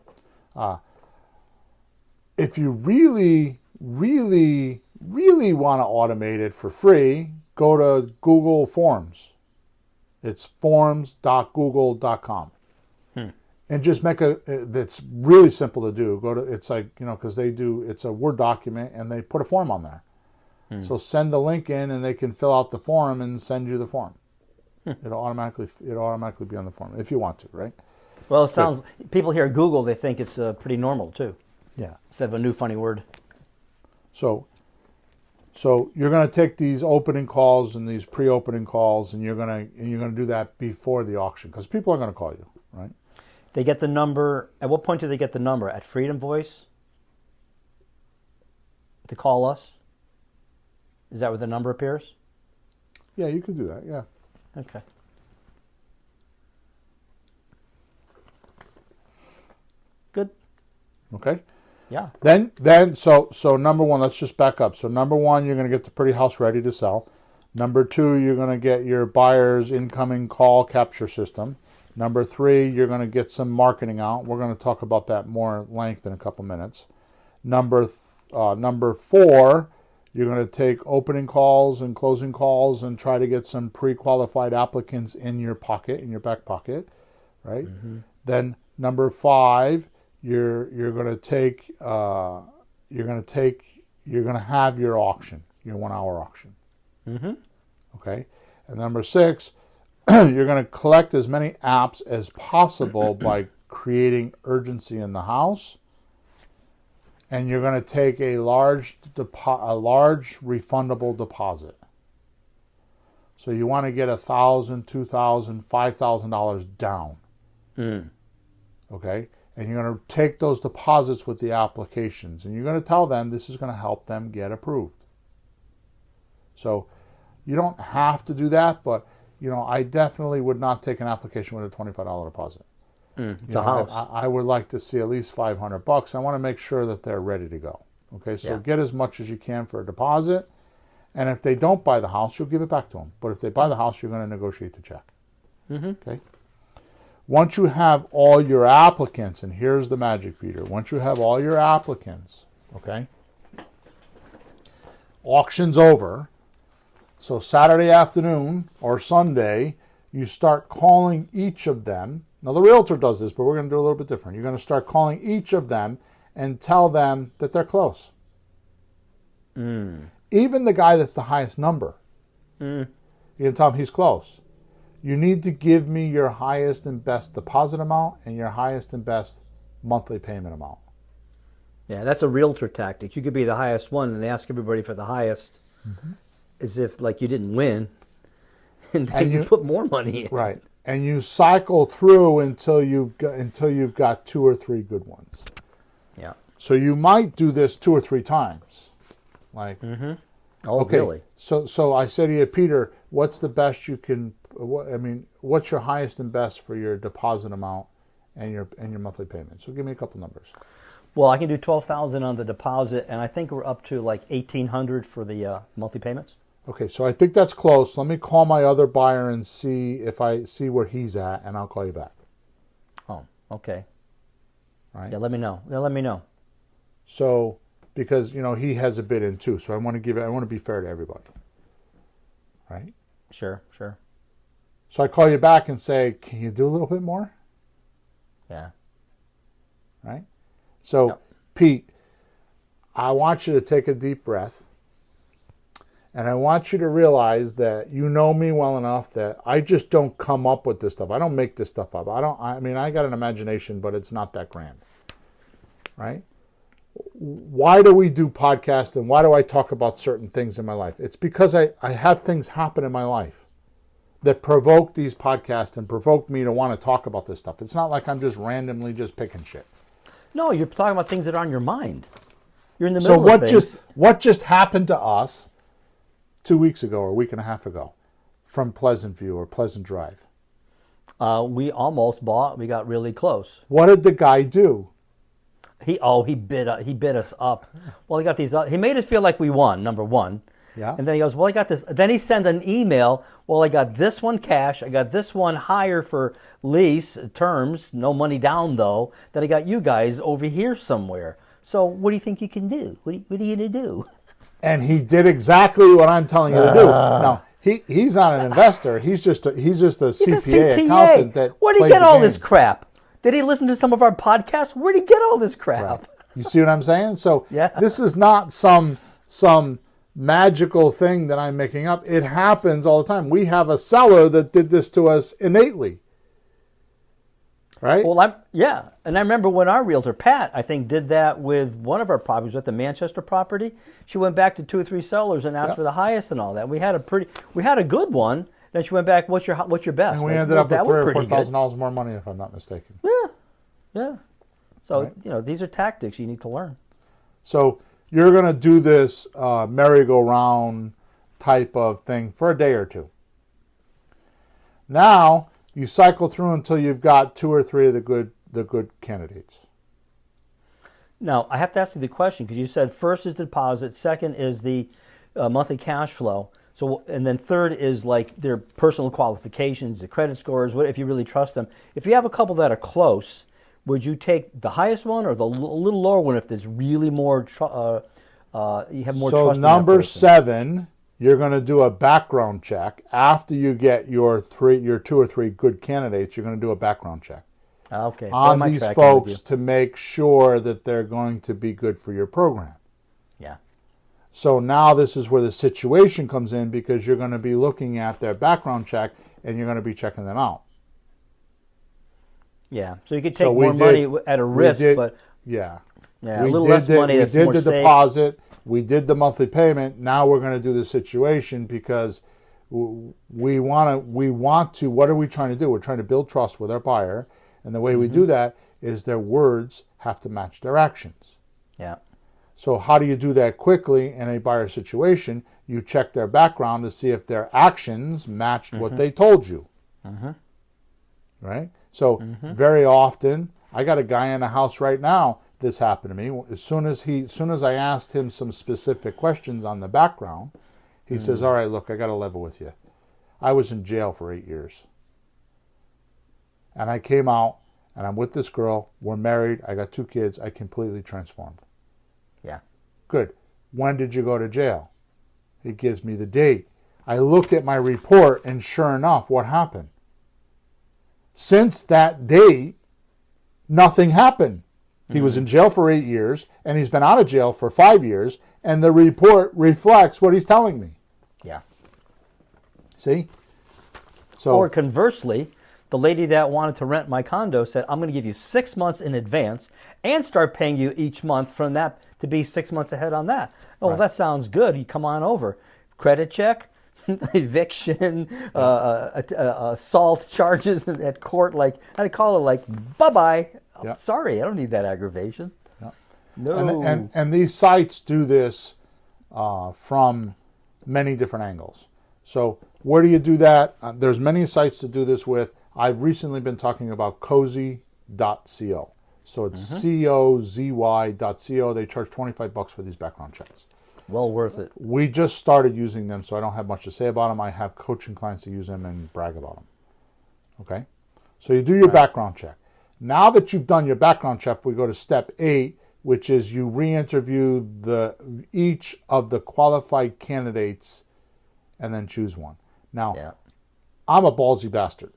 If you really, really, really want to automate it for free, go to Google Forms. It's forms.google.com. And just make that's really simple to do. It's like, because it's a Word document and they put a form on there. So send the link in and they can fill out the form and send you the form. It'll automatically be on the form if you want to, right? Well, it sounds, people hear Google, they think it's pretty normal too. Yeah. Instead of a new funny word. So you're going to take these opening calls and these pre-opening calls, and you're going to do that before the auction because people are going to call you, right? They get the number. At what point do they get the number? At Freedom Voice? To call us? Is that where the number appears? Yeah, you could do that. Yeah. Okay. Good. Okay. Yeah. Then so number one, let's just back up. So number one, you're going to get the pretty house ready to sell. Number two, you're going to get your buyer's incoming call capture system. Number three, you're going to get some marketing out. We're going to talk about that more at length in a couple minutes. Number four, you're going to take opening calls and closing calls and try to get some pre-qualified applicants in your pocket, in your back pocket, right? Then number five, you're going to have your auction, your 1 hour auction. Okay. And number six, you're going to collect as many apps as possible by creating urgency in the house, and you're going to take a large refundable deposit. So you want to get $1,000, $2,000, $5,000 down. Okay, and you're going to take those deposits with the applications, and you're going to tell them this is going to help them get approved. So you don't have to do that, but I definitely would not take an application with a $25 deposit. It's a house. I would like to see at least $500. I want to make sure that they're ready to go. Okay, so get as much as you can for a deposit, and if they don't buy the house, you'll give it back to them. But if they buy the house, you're going to negotiate the check. Okay. Once you have all your applicants, and here's the magic, Peter. Once you have all your applicants, okay, auction's over. So Saturday afternoon or Sunday, you start calling each of them. Now the realtor does this, but we're going to do a little bit different. You're going to start calling each of them and tell them that they're close. Even the guy that's the highest number, you can tell him he's close. You need to give me your highest and best deposit amount and your highest and best monthly payment amount. Yeah, that's a realtor tactic. You could be the highest one, and they ask everybody for the highest, as if like you didn't win, and then you put more money in. Right, and you cycle through until you've got 2 or 3 good ones. Yeah. So you might do this 2 or 3 times, like. Oh, okay, really? So I said to you, Peter, what's the best you can? What's your highest and best for your deposit amount and your monthly payment? So give me a couple numbers. Well, I can do $12,000 on the deposit, and I think we're up to like $1,800 for the monthly payments. Okay, so I think that's close. Let me call my other buyer and see if I see where he's at, and I'll call you back. Oh, okay. All right. Yeah, let me know. So because he has a bid in too, so I want to be fair to everybody. Right? Sure. So I call you back and say, can you do a little bit more? Yeah. Right? So, Pete, I want you to take a deep breath, And I want you to realize that you know me well enough that I just don't come up with this stuff. I don't make this stuff up. I mean, I got an imagination, but it's not that grand. Right? Why do we do podcasts and why do I talk about certain things in my life? It's because I have things happen in my life that provoke these podcasts and provoke me to want to talk about this stuff. It's not like I'm just randomly just picking shit. No, you're talking about things that are on your mind. You're in the middle of things. So what just happened to us 2 weeks ago or a week and a half ago from Pleasant View or Pleasant Drive? We almost bought. We got really close. What did the guy do? He bid us up. Well, he got these. He made us feel like we won. Number one. Yeah. And then he goes, well, I got this. Then he sends an email. Well, I got this one cash. I got this one higher for lease terms. No money down though. Then I got you guys over here somewhere. So what do you think you can do? What are you going to do? And he did exactly what I'm telling you to do. Now, he's not an investor. He's just a CPA accountant. Where did he get all this crap? Did he listen to some of our podcasts? Where did he get all this crap? Right. You see what I'm saying? So yeah. This is not some magical thing that I'm making up. It happens all the time. We have a seller that did this to us innately. Right? Well, and I remember when our realtor, Pat, I think did that with one of our properties, with the Manchester property. She went back to 2 or 3 sellers and asked for the highest and all that. We had a good one. Then she went back, what's your best? And we ended up with $3,000 or $4,000 more money, if I'm not mistaken. Yeah. So, Right. These are tactics you need to learn. So you're going to do this merry-go-round type of thing for a day or two. Now, you cycle through until you've got 2 or 3 of the good candidates. Now, I have to ask you the question, because you said first is the deposit, second is the monthly cash flow. So, and then third is like their personal qualifications, the credit scores, what if you really trust them. If you have a couple that are close, would you take the highest one or the little lower one if there's really more, you have more trust in that number person? 7, you're going to do a background check. After you get your 2 or 3 good candidates, you're going to do a background check. Okay. On these folks to make sure that they're going to be good for your program. Yeah. So now this is where the situation comes in, because you're going to be looking at their background check and you're going to be checking them out. Yeah. So you could take more money at a risk, but yeah, a little less money. We That's did more the safe. deposit. We did the monthly payment. Now we're going to do the situation, because we want to. What are we trying to do? We're trying to build trust with our buyer, and the way we do that is their words have to match their actions. Yeah. So how do you do that quickly in a buyer situation? You check their background to see if their actions matched what they told you. Right? So very often, I got a guy in a house right now, this happened to me. As soon as I asked him some specific questions on the background, he says, all right, look, I got to level with you. I was in jail for 8 years. And I came out, and I'm with this girl. We're married. I got 2 kids. I completely transformed. Yeah. Good. When did you go to jail? He gives me the date. I look at my report, and sure enough, what happened? Since that date, nothing happened. He was in jail for 8 years, and he's been out of jail for 5 years, and the report reflects what he's telling me. Yeah. See? So, Or conversely, the lady that wanted to rent my condo said, I'm going to give you 6 months in advance and start paying you each month from that to be 6 months ahead on that. Oh, well, that sounds good. You come on over. Credit check, eviction, assault charges at court. Like, how do you call it? Like, bye-bye. Yeah. Sorry, I don't need that aggravation. Yeah. No. And these sites do this from many different angles. So where do you do that? There's many sites to do this with. I've recently been talking about cozy.co. So it's cozy.co. They charge $25 for these background checks. Well worth it. We just started using them, so I don't have much to say about them. I have coaching clients that use them and brag about them. Okay? So you do your background check. Now that you've done your background check, we go to step 8, which is you re-interview each of the qualified candidates and then choose one. Now, I'm a ballsy bastard,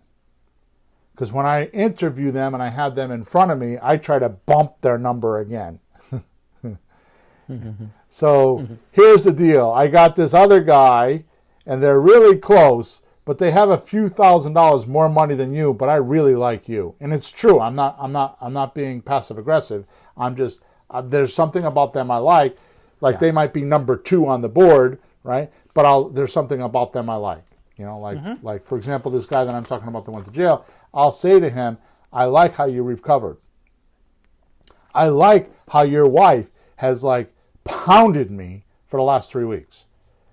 because when I interview them and I have them in front of me, I try to bump their number again. So here's the deal. I got this other guy, and they're really close, but they have a few $1,000s more money than you, but I really like you. And it's true. I'm not being passive aggressive. I'm just there's something about them I like. Like they might be number 2 on the board, right? But there's something about them I like. You know, like for example, this guy that I'm talking about that went to jail, I'll say to him, I like how you recovered. I like how your wife has like pounded me for the last 3 weeks.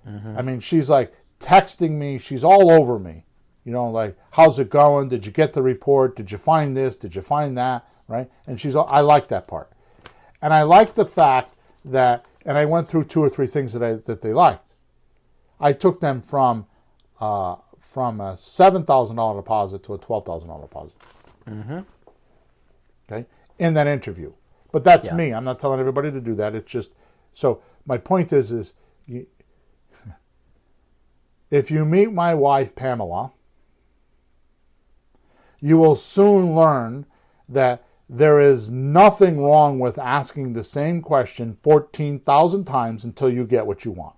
I mean, she's like texting me. She's all over me. You know, like, how's it going? Did you get the report? Did you find this? Did you find that? Right? And I like that part. And I like the fact that, and I went through 2 or 3 things that they liked. I took them from a $7,000 deposit to a $12,000 deposit. Okay, in that interview. But that's me. I'm not telling everybody to do that. It's just, so my point is if you meet my wife, Pamela, you will soon learn that there is nothing wrong with asking the same question 14,000 times until you get what you want.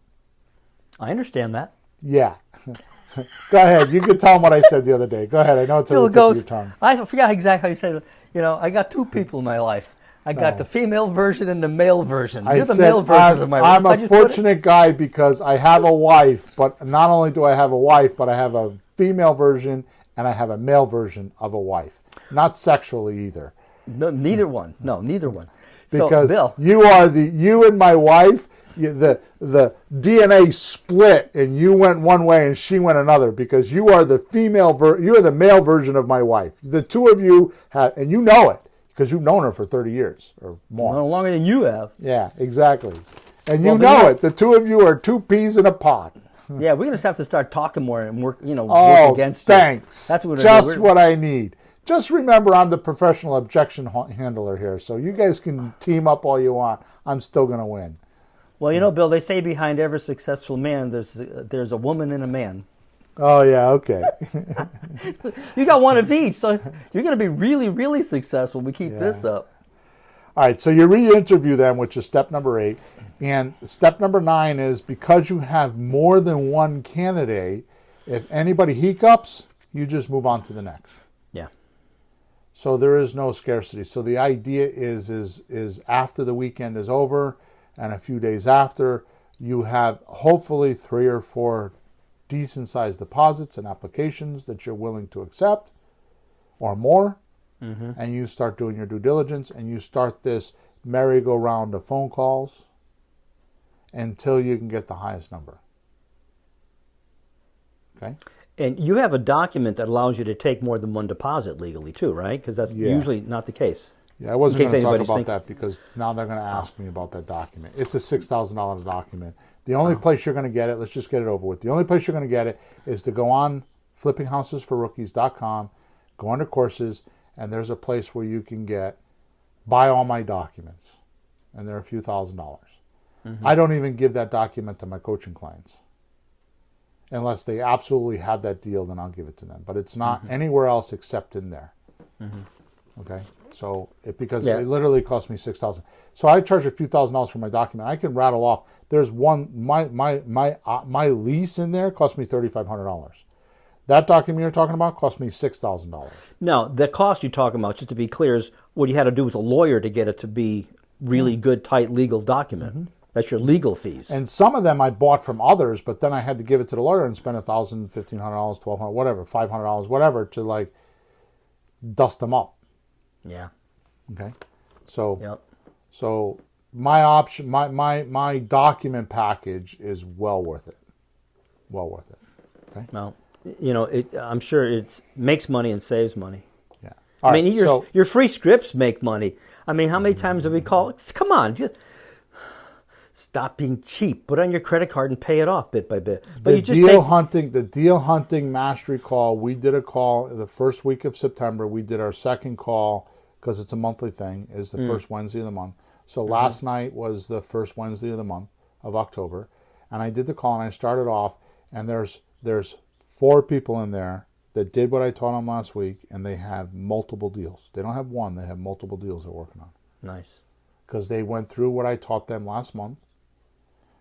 I understand that. Yeah. Go ahead. You can tell them what I said the other day. Go ahead. I know it's on the tip of your tongue. I forgot exactly how you said it. You know, I got 2 people in my life. I got the female version and the male version. You're the male version of my life. I'm a fortunate guy because I have a wife, but not only do I have a wife, but I have a female version and I have a male version of a wife. Not sexually either. No, neither one. No, neither one. Because so, Bill, you and my wife, the DNA split and you went one way and she went another because you are the you are the male version of my wife. The 2 of you have, and you know it because you've known her for 30 years or more. No longer than you have. Yeah, exactly. And you know it. The 2 of you are 2 peas in a pod. Yeah, we're just have to start talking more and work against you. Thanks. That's what just what I need. Just remember, I'm the professional objection handler here, so you guys can team up all you want. I'm still going to win. Well, Bill, they say behind every successful man, there's a woman and a man. Oh, yeah, okay. You got one of each, so you're going to be really, really successful. We keep this up. All right, so you re-interview them, which is step number 8. And step number 9 is because you have more than one candidate, if anybody hiccups, you just move on to the next. Yeah. So there is no scarcity. So the idea is after the weekend is over and a few days after, you have hopefully 3 or 4 decent-sized deposits and applications that you're willing to accept or more, and you start doing your due diligence and you start this merry-go-round of phone calls until you can get the highest number. Okay? And you have a document that allows you to take more than one deposit legally too, right? Because that's usually not the case. Yeah, I wasn't going to talk about that because now they're going to ask me about that document. It's a $6,000 document. The only place you're going to get it, let's just get it over with. The only place you're going to get it is to go on flippinghousesforrookies.com, go under courses, and there's a place where you can buy all my documents. And they're a few $1,000s. I don't even give that document to my coaching clients. Unless they absolutely have that deal, then I'll give it to them. But it's not anywhere else except in there. Okay? So because it literally cost me $6,000. So I charge a few $1,000s for my document. I can rattle off. There's one my lease in there cost me $3,500. That document you're talking about cost me $6,000. No, the cost you're talking about, just to be clear, is what you had to do with a lawyer to get it to be really good, tight legal document. That's your legal fees. And some of them I bought from others, but then I had to give it to the lawyer and spend $1,000, $1,500, $1,200, whatever, $500, whatever, to like dust them up. Yeah. Okay. So my option, my document package is well worth it. Well worth it. Okay. Well, I'm sure it makes money and saves money. Yeah. I mean, your free scripts make money. I mean, how many times have we called? Come on, just stop being cheap. Put it on your credit card and pay it off bit by bit. But the deal hunting mastery call. We did a call the first week of September. We did our second call because it's a monthly thing. Is the first Wednesday of the month. So last night was the first Wednesday of the month of October, and I did the call and I started off. And there's 4 people in there that did what I taught them last week, and they have multiple deals. They don't have one; they have multiple deals they're working on. Nice. because they went through what I taught them last month.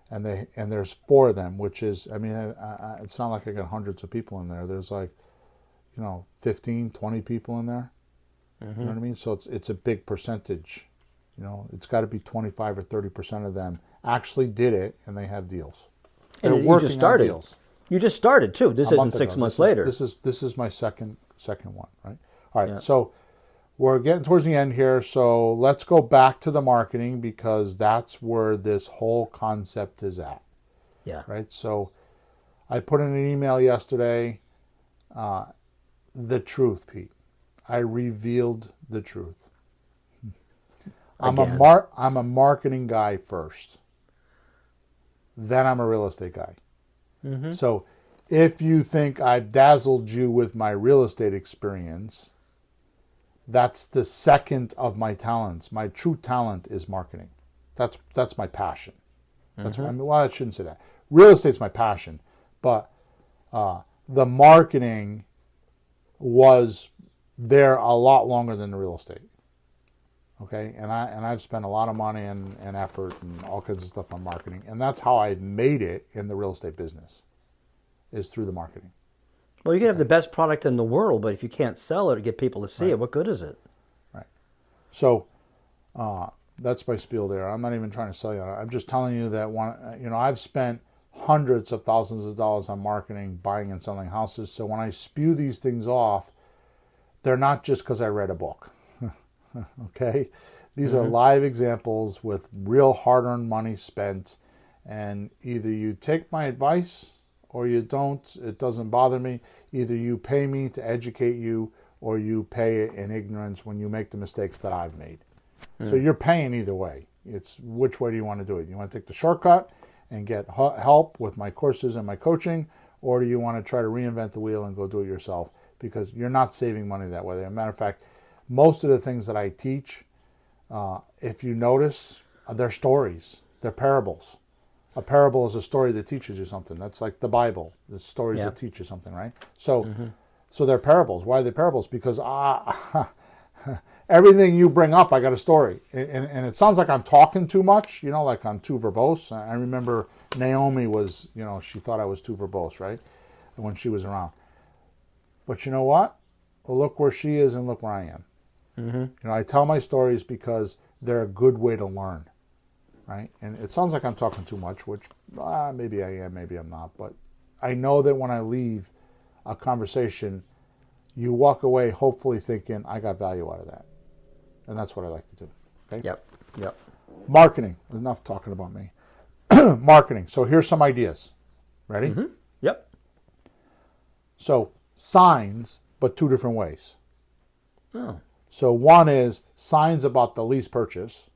And there's 4 of them, which is, I mean, it's not like I got hundreds of people in there. There's like, 15, 20 people in there. You know what I mean? So it's a big percentage. It's got to be 25 or 30% of them actually did it, and they have deals. They're And you working just started. on deals. You just started too. This A isn't month 6 ago. months later. This is my second one, right? All right. Yeah. So we're getting towards the end here. So let's go back to the marketing, because that's where this whole concept is at. Yeah. Right. So I put in an email yesterday. The truth, Pete. I revealed the truth. I'm a marketing guy first. Then I'm a real estate guy. So if you think I've dazzled you with my real estate experience, that's the second of my talents. My true talent is marketing. That's my passion. That's I shouldn't say that. Real estate's my passion, but the marketing was there a lot longer than the real estate. Okay, and I've spent a lot of money and effort and all kinds of stuff on marketing, and that's how I've made it in the real estate business, is through the marketing. Well, you can have the best product in the world, but if you can't sell it or get people to see it, what good is it? Right. So that's my spiel there. I'm not even trying to sell you on it. I'm just telling you that I've spent hundreds of thousands of dollars on marketing, buying and selling houses. So when I spew these things off, they're not just because I read a book. Okay? These are live examples with real hard-earned money spent, and either you take my advice or you don't. It doesn't bother me. Either you pay me to educate you, or you pay it in ignorance when you make the mistakes that I've made. So you're paying either way. It's which way do you want to do it? You want to take the shortcut and get help with my courses and my coaching, or do you want to try to reinvent the wheel and go do it yourself? Because you're not saving money that way. As a matter of fact, most of the things that I teach, if you notice, they're stories. They're parables. A parable is a story that teaches you something. That's like the Bible. The stories that teach you something, right? So they're parables. Why are they parables? Because everything you bring up, I got a story. And it sounds like I'm talking too much, like I'm too verbose. I remember Naomi was, she thought I was too verbose, right? When she was around. But you know what? Well, look where she is and look where I am. I tell my stories because they're a good way to learn, right? And it sounds like I'm talking too much, which maybe I am, maybe I'm not. But I know that when I leave a conversation, you walk away hopefully thinking, I got value out of that. And that's what I like to do. Okay? Yep. Marketing. Enough talking about me. Marketing. So here's some ideas. Ready? Yep. So signs, but 2 different ways. Oh. So one is signs about the lease purchase.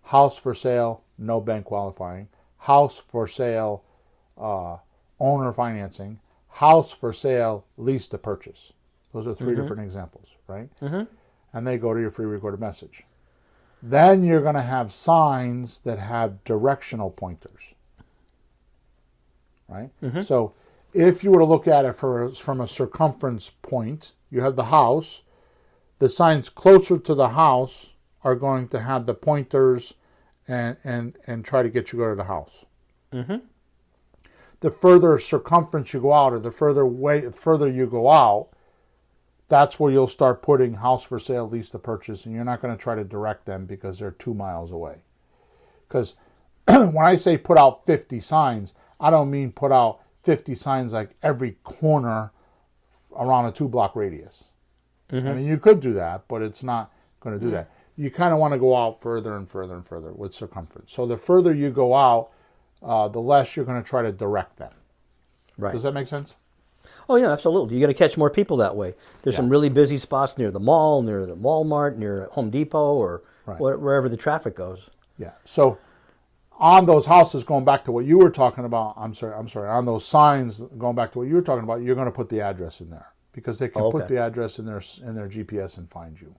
House for sale, no bank qualifying. House for sale, owner financing. House for sale, lease to purchase. Those are 3 different examples, right? And they go to your free recorded message. Then you're going to have signs that have directional pointers, right? So if you were to look at it from a circumference point, you have the house. The signs closer to the house are going to have the pointers and try to get you to go to the house. The further circumference you go out, or the further you go out, that's where you'll start putting house for sale, lease to purchase, and you're not going to try to direct them because they're 2 miles away. Because when I say put out 50 signs, I don't mean put out 50 signs like every corner around a 2-block radius. I mean, you could do that, but it's not going to do that. You kind of want to go out further and further and further with circumference. So the further you go out, the less you're going to try to direct them. Right. Does that make sense? Oh, yeah, absolutely. You got to catch more people that way. There's some really busy spots near the mall, near the Walmart, near Home Depot, or wherever the traffic goes. Yeah. So on those houses, going back to what you were talking about, I'm sorry, on those signs, going back to what you were talking about, you're going to put the address in there because they can put the address in their GPS and find you.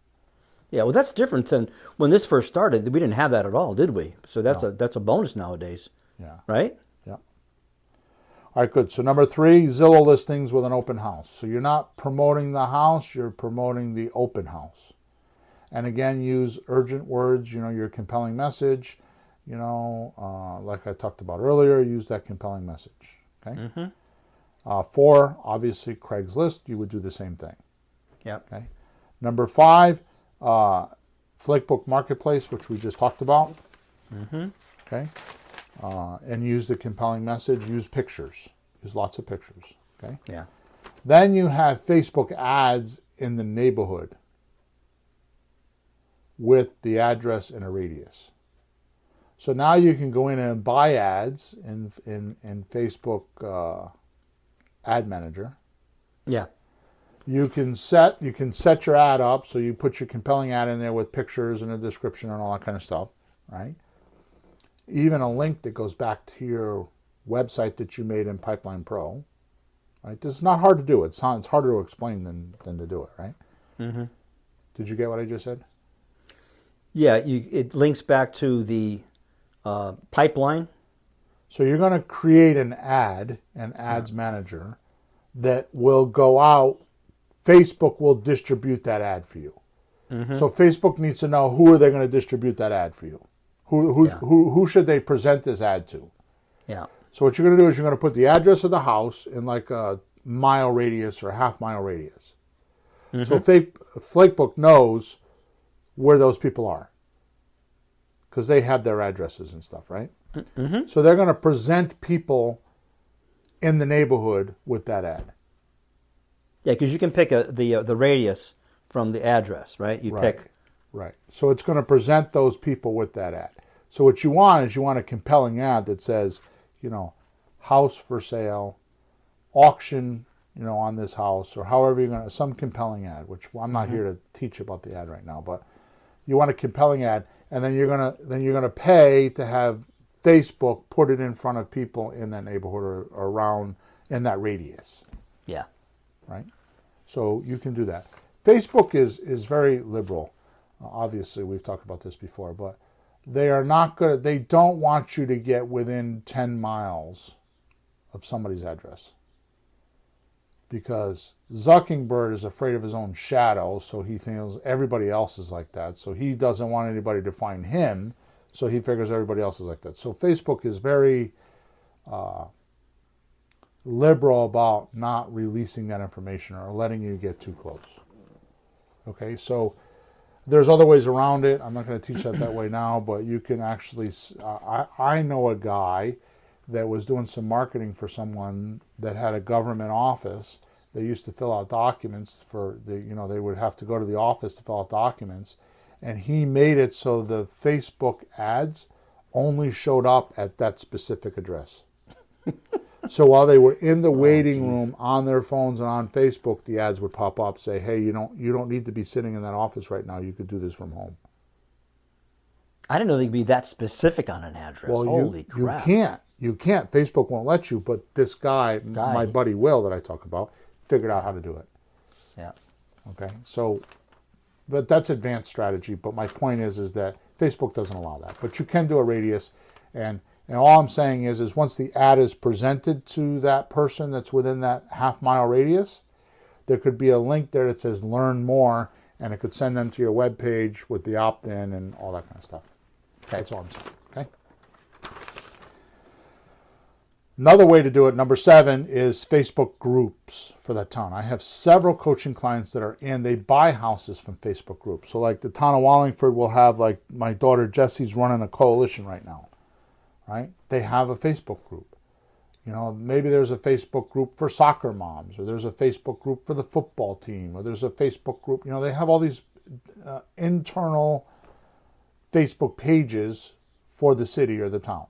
Yeah, well, that's different than when this first started. We didn't have that at all, did we? So that's a bonus nowadays. Yeah. Right? Yeah. All right, good. So number 3, Zillow listings with an open house. So you're not promoting the house, you're promoting the open house. And again, use urgent words, your compelling message, like I talked about earlier, use that compelling message. Okay. Mm-hmm. 4, obviously, Craigslist, you would do the same thing. Yep. Okay. Number 5, Flakebook Marketplace, which we just talked about. Mm-hmm. Okay. And use the compelling message. Use pictures. Use lots of pictures. Okay. Yeah. Then you have Facebook ads in the neighborhood with the address and a radius. So now you can go in and buy ads in Facebook Ad Manager. Yeah. You can set your ad up, so you put your compelling ad in there with pictures and a description and all that kind of stuff, right? Even a link that goes back to your website that you made in Pipeline Pro, right? This is not hard to do. It's harder to explain than to do it, right? Mm-hmm. Did you get what I just said? Yeah, it links back to the pipeline. So you're going to create an ads manager that will go out. Facebook will distribute that ad for you. Mm-hmm. So Facebook needs to know who are they going to distribute that ad for you. Who should they present this ad to? Yeah. So what you're going to do is you're going to put the address of the house in like a mile radius or a half-mile radius. Mm-hmm. So Flakebook knows where those people are because they have their addresses and stuff, right? Mm-hmm. So they're going to present people in the neighborhood with that ad. Yeah, because you can pick the radius from the address, right? You pick. Right. So it's going to present those people with that ad. So what you want is a compelling ad that says, house for sale, auction, on this house, or however you're going to, some compelling ad, which I'm not here to teach about the ad right now, but you want a compelling ad, and then you're going to pay to have Facebook put it in front of people in that neighborhood or around in that radius. Yeah. Right? So you can do that. Facebook is very liberal. Obviously, we've talked about this before, but they are not good. They don't want you to get within 10 miles of somebody's address because Zuckerberg is afraid of his own shadow, so he thinks everybody else is like that. So he doesn't want anybody to find him, so he figures everybody else is like that. So Facebook is very liberal about not releasing that information or letting you get too close. Okay, so there's other ways around it. I'm not going to teach that way now, but you can actually, I know a guy that was doing some marketing for someone that had a government office. They used to fill out documents they would have to go to the office to fill out documents. And he made it so the Facebook ads only showed up at that specific address. So while they were in the waiting room on their phones and on Facebook, the ads would pop up, say, "Hey, you don't need to be sitting in that office right now. You could do this from home." I didn't know they could be that specific on an address. Well, Holy crap! You can't. Facebook won't let you. But this guy, my buddy Will, that I talk about, figured out how to do it. Yeah. Okay. So, but that's advanced strategy. But my point is that Facebook doesn't allow that. But you can do a radius, and all I'm saying is once the ad is presented to that person that's within that half-mile radius, there could be a link there that says "Learn More," and it could send them to your web page with the opt-in and all that kind of stuff. Okay. That's all I'm saying. Okay. Another way to do it, number 7, is Facebook groups for that town. I have several coaching clients that are they buy houses from Facebook groups. So like the town of Wallingford will have, like my daughter Jessie's running a coalition right now. Right? They have a Facebook group. Maybe there's a Facebook group for soccer moms, or there's a Facebook group for the football team, or there's a Facebook group. They have all these internal Facebook pages for the city or the town.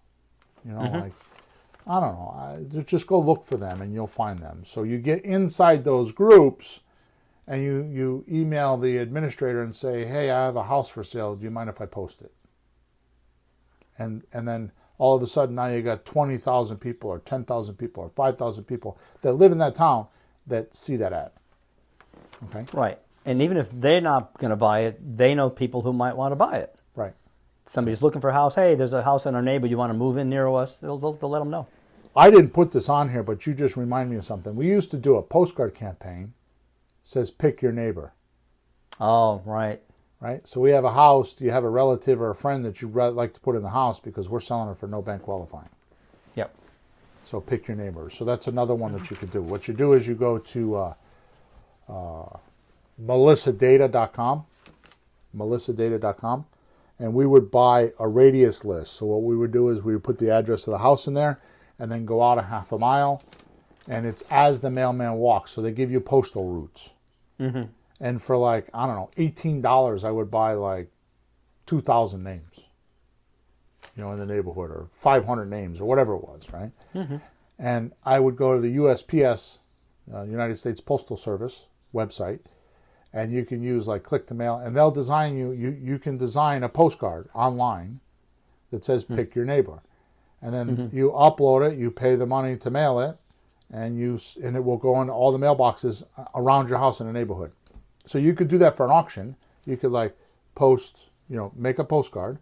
Like, I don't know. Just go look for them and you'll find them. So you get inside those groups and you email the administrator and say, "Hey, I have a house for sale. Do you mind if I post it?" And then all of a sudden now you got 20,000 people or 10,000 people or 5,000 people that live in that town that see that ad. Okay? Right. And even if they're not going to buy it, they know people who might want to buy it. Right. Somebody's looking for a house. Hey, there's a house in our neighborhood. You want to move in near us? They'll let them know. I didn't put this on here, but you just remind me of something. We used to do a postcard campaign. It says, "Pick your neighbor." Oh, right. right? So we have a house. Do you have a relative or a friend that you'd like to put in the house because we're selling it for no bank qualifying? Yep. So pick your neighbors. So that's another one that you could do. What you do is you go to melissadata.com, and we would buy a radius list. So what we would do is we would put the address of the house in there and then go out a half a mile, and it's as the mailman walks. So they give you postal routes. Mm-hmm. And for like, I don't know, $18, I would buy like 2,000 names, in the neighborhood, or 500 names, or whatever it was, right? Mm-hmm. And I would go to the USPS, United States Postal Service website, and you can use like click to mail, and they'll design you can design a postcard online that says pick your neighbor. And then you upload it, you pay the money to mail it, and it will go into all the mailboxes around your house in the neighborhood. So you could do that for an auction. You could like make a postcard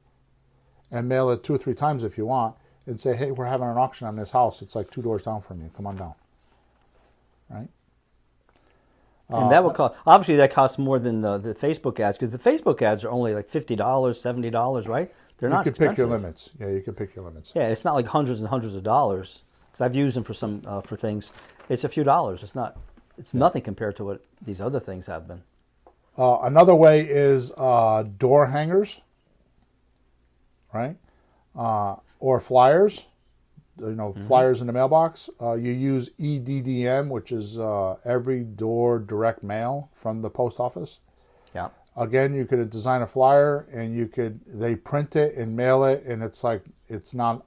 and mail it 2 or 3 times if you want, and say, hey, we're having an auction on this house. It's like 2 doors down from you. Come on down. Right? And that would cost, obviously that costs more than the Facebook ads, because the Facebook ads are only like $50, $70, right? They're not expensive. You could pick your limits. Yeah, you could pick your limits. Yeah, it's not like hundreds and hundreds of dollars, because I've used them for things. It's a few dollars. It's nothing compared to what these other things have been. Another way is door hangers, right? Or flyers, flyers in the mailbox. You use EDDM, which is every door direct mail from the post office. Yeah. Again, you could design a flyer, and they print it and mail it, and it's not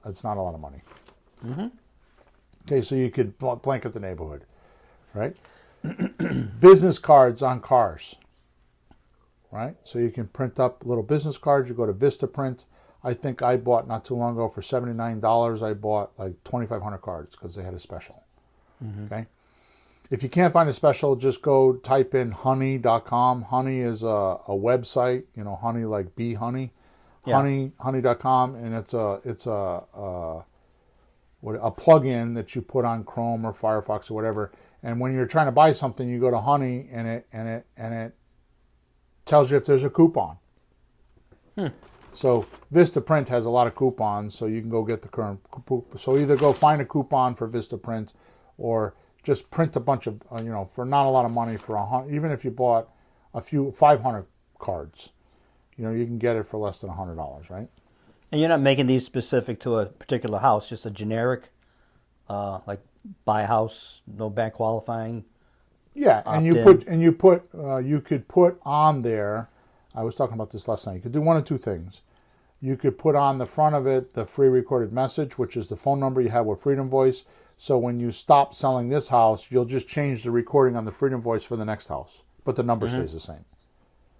a lot of money. Mm-hmm. Okay, so you could blanket the neighborhood, right? Business cards on cars, right? So you can print up little business cards. You go to Vistaprint. I think I bought not too long ago for $79. I bought like 2,500 cards because they had a special. Mm-hmm. Okay. If you can't find a special, just go type in honey.com. Honey is a website, honey like bee honey. Yeah. Honey.com, and it's a plug-in that you put on Chrome or Firefox or whatever. And when you're trying to buy something, you go to Honey, and it tells you if there's a coupon. So Vistaprint has a lot of coupons, so you can go get the current coupon. So either go find a coupon for Vistaprint, or just print a bunch of, for not a lot of money, even if you bought 500 cards, you can get it for less than $100, right? And you're not making these specific to a particular house, just a generic, like buy a house, no bank qualifying. Yeah, and you could put on there. I was talking about this last night. You could do one of two things. You could put on the front of it the free recorded message, which is the phone number you have with Freedom Voice. So when you stop selling this house, you'll just change the recording on the Freedom Voice for the next house, but the number stays the same.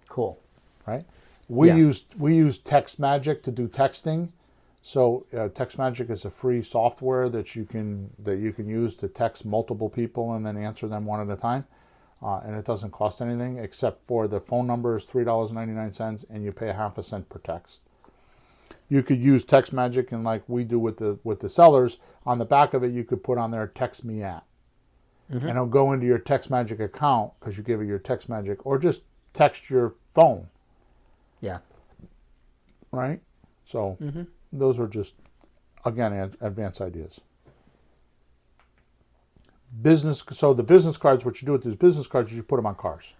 Cool. Right? We use TextMagic to do texting. So TextMagic is a free software that you can use to text multiple people and then answer them one at a time. And it doesn't cost anything except for the phone number is $3.99, and you pay 1/2 cent per text. You could use TextMagic, and like we do with the sellers, on the back of it you could put on there text me at. Mm-hmm. And it'll go into your TextMagic account because you give it your TextMagic, or just text your phone. Yeah. Right? So those are just, again, advanced ideas. So the business cards, what you do with these business cards is you put them on cars.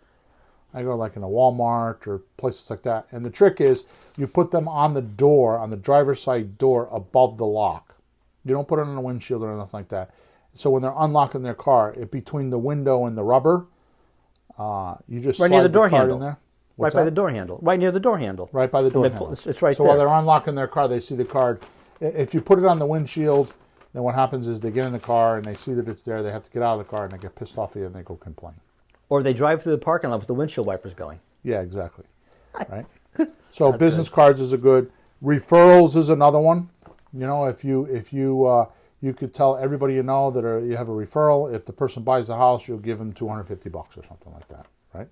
I go like in a Walmart or places like that. And the trick is you put them on the door, on the driver's side door above the lock. You don't put it on the windshield or anything like that. So when they're unlocking their car, between the window and the rubber, you just right near the door card handle. In there. Right by the door handle. Right near the door handle. Right by the door handle. It's right so there. So while they're unlocking their car, they see the card. If you put it on the windshield, then what happens is they get in the car and they see that it's there. They have to get out of the car and they get pissed off at you and they go complain. Or they drive through the parking lot with the windshield wipers going. Yeah, exactly. Right. So business cards is a good. Referrals is another one. If you could tell everybody you know that you have a referral. If the person buys a house, you'll give them $250 or something like that. Right.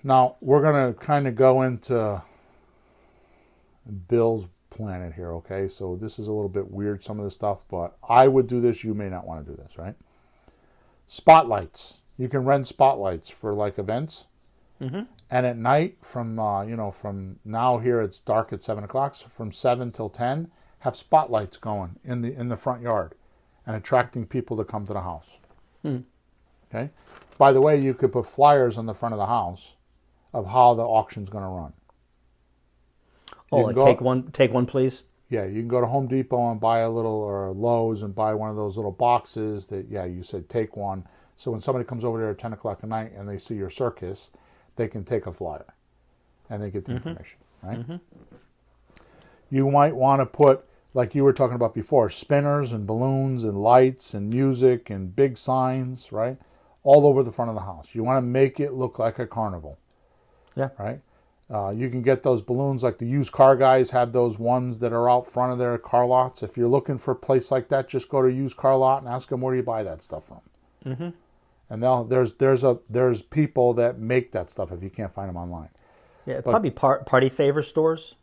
Now we're gonna kind of go into Bill's planet here, okay? So this is a little bit weird, some of this stuff, but I would do this. You may not want to do this, right? Spotlights. You can rent spotlights for like events, And at night, from from now here it's dark at 7 o'clock. So from 7 till 10, have spotlights going in the front yard, and attracting people to come to the house. Okay. By the way, you could put flyers on the front of the house of how the auction's going to run. Oh, like take one, please. Yeah, you can go to Home Depot and buy a little, or Lowe's and buy one of those little boxes that, you said take one. So when somebody comes over there at 10 o'clock at night and they see your circus, they can take a flyer and they get the information, right? You might want to put, like you were talking about before, spinners and balloons and lights and music and big signs, right? All over the front of the house. You want to make it look like a carnival. Yeah. Right? You can get those balloons, like the used car guys have those ones that are out front of their car lots. If you're looking for a place like that, just go to a used car lot and ask them, where do you buy that stuff from? And there's people that make that stuff if you can't find them online. Yeah, probably party favor stores.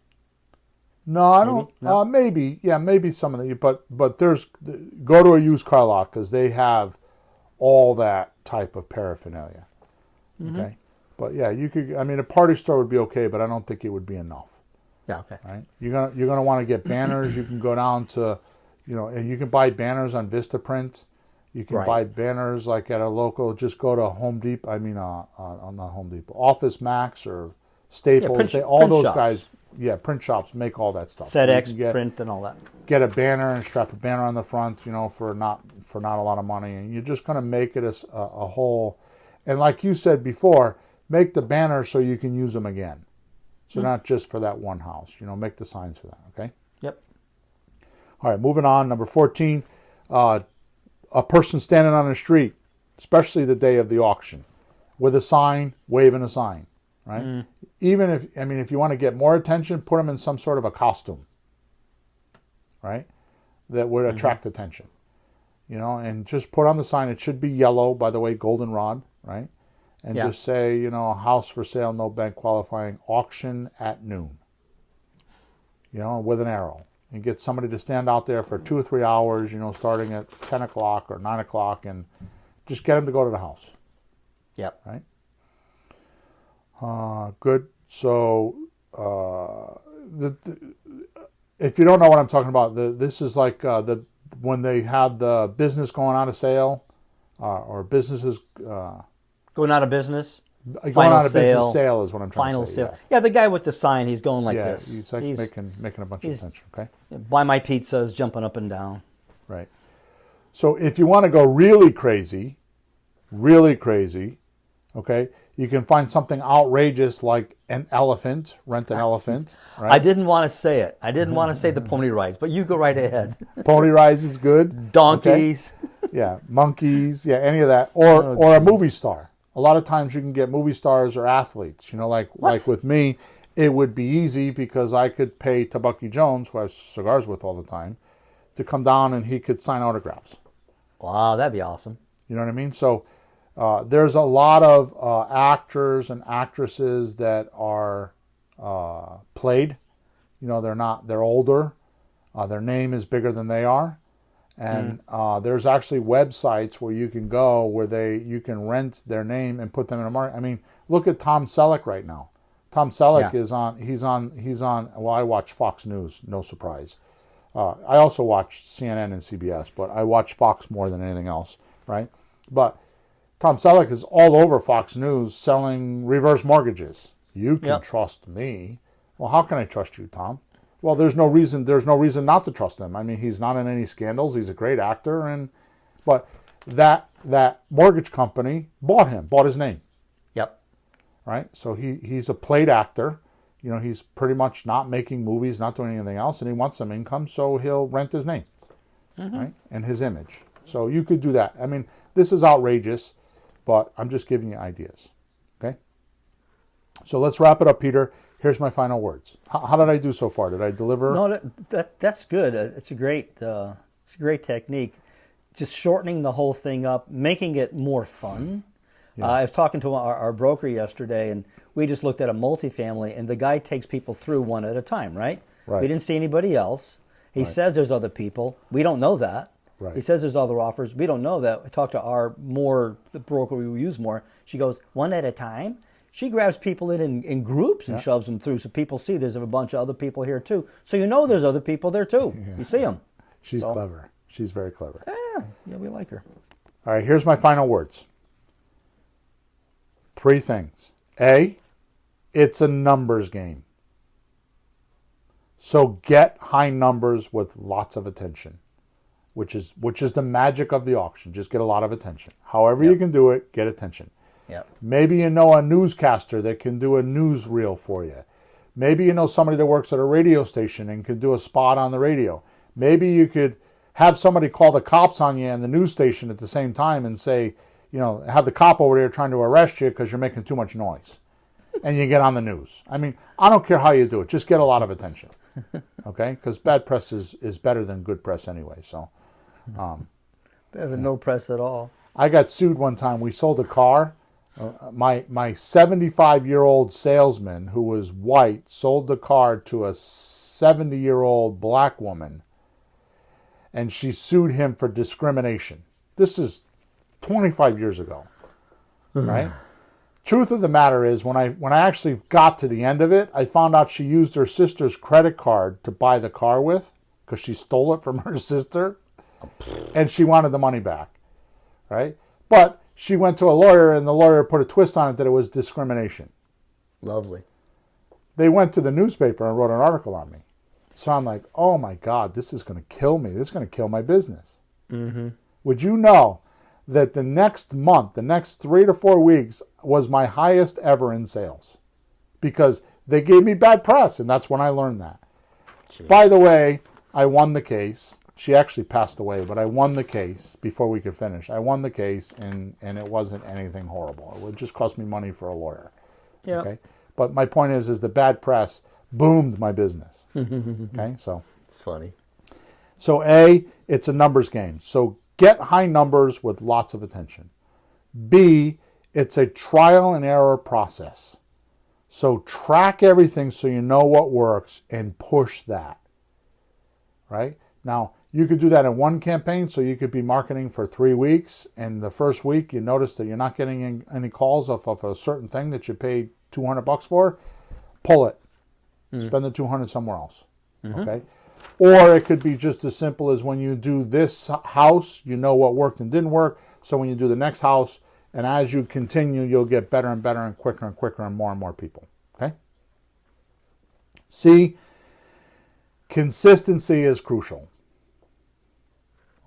No, I don't. No? Maybe some of the. But go to a used car lot, because they have all that type of paraphernalia. Okay. But yeah, you could. I mean, a party store would be okay, but I don't think it would be enough. Yeah. Okay. Right. You're gonna want to get banners. You can go down to, and you can buy banners on Vistaprint. You can buy banners like at a local. Just go to Home Depot. Not Home Depot. Office Max or Staples. All those shops. Guys. Yeah, print shops make all that stuff. FedEx print and all that. Get a banner and strap a banner on the front. For not a lot of money, and you're just gonna make it a whole. And like you said before, make the banner so you can use them again. So not just for that one house. Make the signs for that, okay? Yep. All right, moving on. Number 14, a person standing on the street, especially the day of the auction, with a sign, waving a sign, right? Even if you want to get more attention, put them in some sort of a costume, right? That would attract attention. And just put on the sign. It should be yellow, by the way, goldenrod, right? And just say, house for sale, no bank qualifying, auction at noon. With an arrow. And get somebody to stand out there for 2 or 3 hours, starting at 10 o'clock or 9 o'clock, and just get them to go to the house. Yep. Right? Good. So, if you don't know what I'm talking about, this is like when they have the business going out of sale, or businesses... going out of business? Going out of business sale is what I'm trying to say. Final sale. Yeah, the guy with the sign, he's going like this. Yeah, he's like making a bunch of attention, okay? Buy my pizzas, jumping up and down. Right. So if you want to go really crazy, okay, you can find something outrageous like an elephant, rent an elephant. Right? I didn't want to say it. I didn't want to say the pony rides, but you go right ahead. Pony rides is good. Donkeys. Okay? Yeah, monkeys, any of that. Or a movie star. A lot of times you can get movie stars or athletes. Like with me, it would be easy because I could pay Tabucky Jones, who I have cigars with all the time, to come down and he could sign autographs. Wow, that'd be awesome. You know what I mean? So there's a lot of actors and actresses that are played. They're older. Their name is bigger than they are. And there's actually websites where you can go where you can rent their name and put them in a market. I mean, look at Tom Selleck right now. Tom Selleck is on. Well, I watch Fox News, no surprise. I also watch CNN and CBS, but I watch Fox more than anything else, right? But Tom Selleck is all over Fox News selling reverse mortgages. You can trust me. Well, how can I trust you, Tom? Well, there's no reason not to trust him. I mean, he's not in any scandals. He's a great actor, but that mortgage company bought his name. Yep. Right? So he's a played actor. He's pretty much not making movies, not doing anything else, and he wants some income, so he'll rent his name, right? And his image. So you could do that. I mean, this is outrageous, but I'm just giving you ideas. Okay? So let's wrap it up, Peter. Here's my final words. How did I do so far? Did I deliver? No, that's good. It's a great technique. Just shortening the whole thing up, making it more fun. I was talking to our broker yesterday, and we just looked at a multifamily, and the guy takes people through one at a time, right? We didn't see anybody else. He says there's other people. We don't know that. Right. He says there's other offers. We don't know that. I talked to the broker we use more. She goes, one at a time? She grabs people in groups and shoves them through, so people see there's a bunch of other people here too. So you know there's other people there too. Yeah. You see them. She's clever. She's very clever. Yeah, we like her. All right, here's my final words. 3 things. A, it's a numbers game. So get high numbers with lots of attention, which is the magic of the auction. Just get a lot of attention. However you can do it, get attention. Yep. Maybe you know a newscaster that can do a news reel for you. Maybe you know somebody that works at a radio station and can do a spot on the radio. Maybe you could have somebody call the cops on you and the news station at the same time and say, have the cop over there trying to arrest you because you're making too much noise. And you get on the news. I mean, I don't care how you do it. Just get a lot of attention. Okay? Because bad press is better than good press anyway. So, better than no press at all. I got sued one time. We sold a car. My 75-year-old salesman, who was white, sold the car to a 70-year-old black woman. And she sued him for discrimination. This is 25 years ago. Right? Truth of the matter is, when I actually got to the end of it, I found out she used her sister's credit card to buy the car with, because she stole it from her sister, and she wanted the money back, right? But she went to a lawyer, and the lawyer put a twist on it that it was discrimination. Lovely. They went to the newspaper and wrote an article on me. So I'm like, oh my God, this is going to kill me. This is going to kill my business. Mm-hmm. Would you know that the next month, the next 3 to 4 weeks, was my highest ever in sales? Because they gave me bad press, and that's when I learned that. Jeez. By the way, I won the case. She actually passed away, but I won the case before we could finish. I won the case, and it wasn't anything horrible. It would just cost me money for a lawyer. Yeah. Okay? But my point is the bad press boomed my business. Okay? So it's funny. So A, it's a numbers game. So get high numbers with lots of attention. B, it's a trial and error process. So track everything so you know what works and push that. Right? Now, you could do that in one campaign, so you could be marketing for 3 weeks, and the first week you notice that you're not getting any calls off of a certain thing that you paid $200 for. Pull it. Spend the $200 somewhere else. Okay? Or it could be just as simple as when you do this house, you know what worked and didn't work. So when you do the next house, and as you continue, you'll get better and better and quicker and more people. Okay? C, consistency is crucial.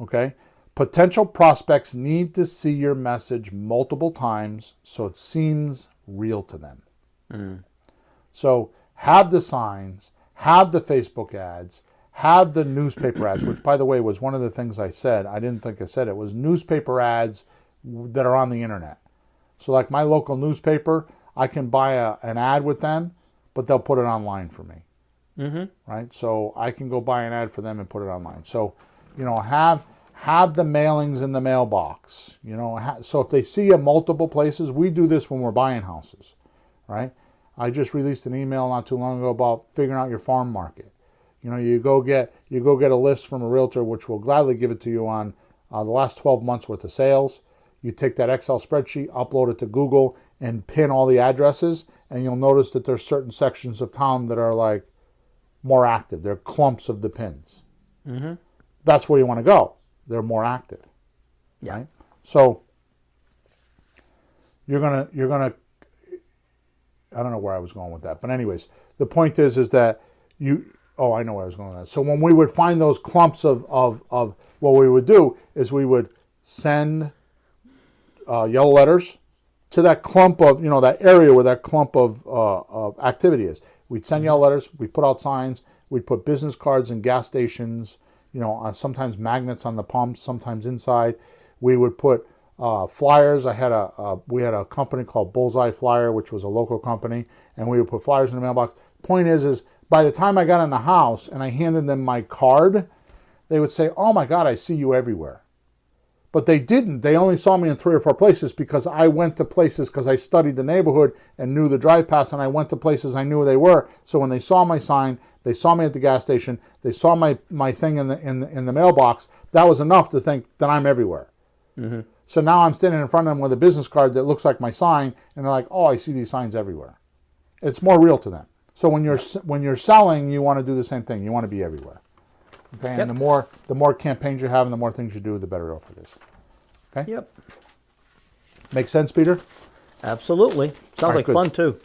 Okay? Potential prospects need to see your message multiple times so it seems real to them. So have the signs, have the Facebook ads, have the newspaper ads, which, by the way, was one of the things I said. I didn't think I said it. Was newspaper ads that are on the internet. So like my local newspaper, I can buy an ad with them, but they'll put it online for me. Right? So I can go buy an ad for them and put it online. So, have the mailings in the mailbox. So if they see you multiple places, we do this when we're buying houses. Right? I just released an email not too long ago about figuring out your farm market. You go get a list from a realtor, which will gladly give it to you on the last 12 months worth of sales. You take that Excel spreadsheet, upload it to Google, and pin all the addresses, and you'll notice that there's certain sections of town that are like more active. They're clumps of the pins. That's where you want to go. They're more active. Yeah. Right? So you're gonna. I don't know where I was going with that, but anyways, the point is that you. Oh, I know where I was going with that. So when we would find those clumps of what we would do is we would send yellow letters to that clump of, that area where that clump of activity is. We'd send yellow letters, we'd put out signs, we'd put business cards in gas stations, sometimes magnets on the pumps, sometimes inside. We would put flyers. We had a company called Bullseye Flyer, which was a local company, and we would put flyers in the mailbox. Point is by the time I got in the house and I handed them my card, they would say, "Oh my God, I see you everywhere." But they didn't. They only saw me in 3 or 4 places because I went to places because I studied the neighborhood and knew the drive paths, and I went to places I knew where they were. So when they saw my sign, they saw me at the gas station, they saw my thing in the mailbox, that was enough to think that I'm everywhere. So now I'm standing in front of them with a business card that looks like my sign, and they're like, oh, I see these signs everywhere. It's more real to them. So when you're selling, you want to do the same thing. You want to be everywhere. Okay, and the more campaigns you have and the more things you do, the better off it is. Okay. Yep. Make sense, Peter? Absolutely. Sounds like good. fun too.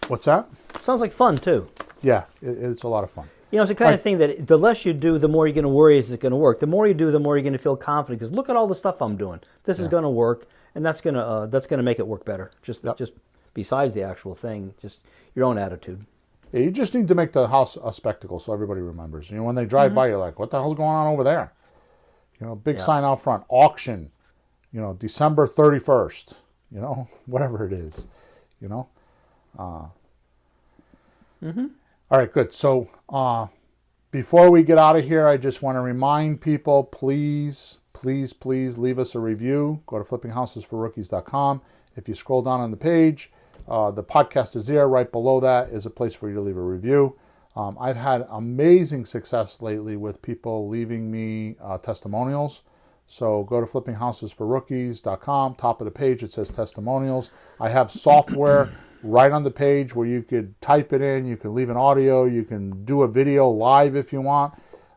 What's that? Sounds like fun too. Yeah, it's a lot of fun. You know, it's the kind of thing that the less you do, the more you're going to worry is it going to work. The more you do, the more you're going to feel confident because look at all the stuff I'm doing. This is going to work, and that's going to make it work better. Just besides the actual thing, just your own attitude. Yeah, you just need to make the house a spectacle so everybody remembers. You know, when they drive by, you're like, what the hell's going on over there? You know, big sign out front, auction, you know, December 31st, you know, whatever it is, you know. All right, good. So before we get out of here, I just want to remind people, please leave us a review. Go to flippinghousesforrookies.com. If you scroll down on the page, the podcast is there. Right below that is a place for you to leave a review. I've had amazing success lately with people leaving me testimonials. So go to flippinghousesforrookies.com. Top of the page, it says testimonials. I have software right on the page where you could type it in. You can leave an audio. You can do a video live if you want,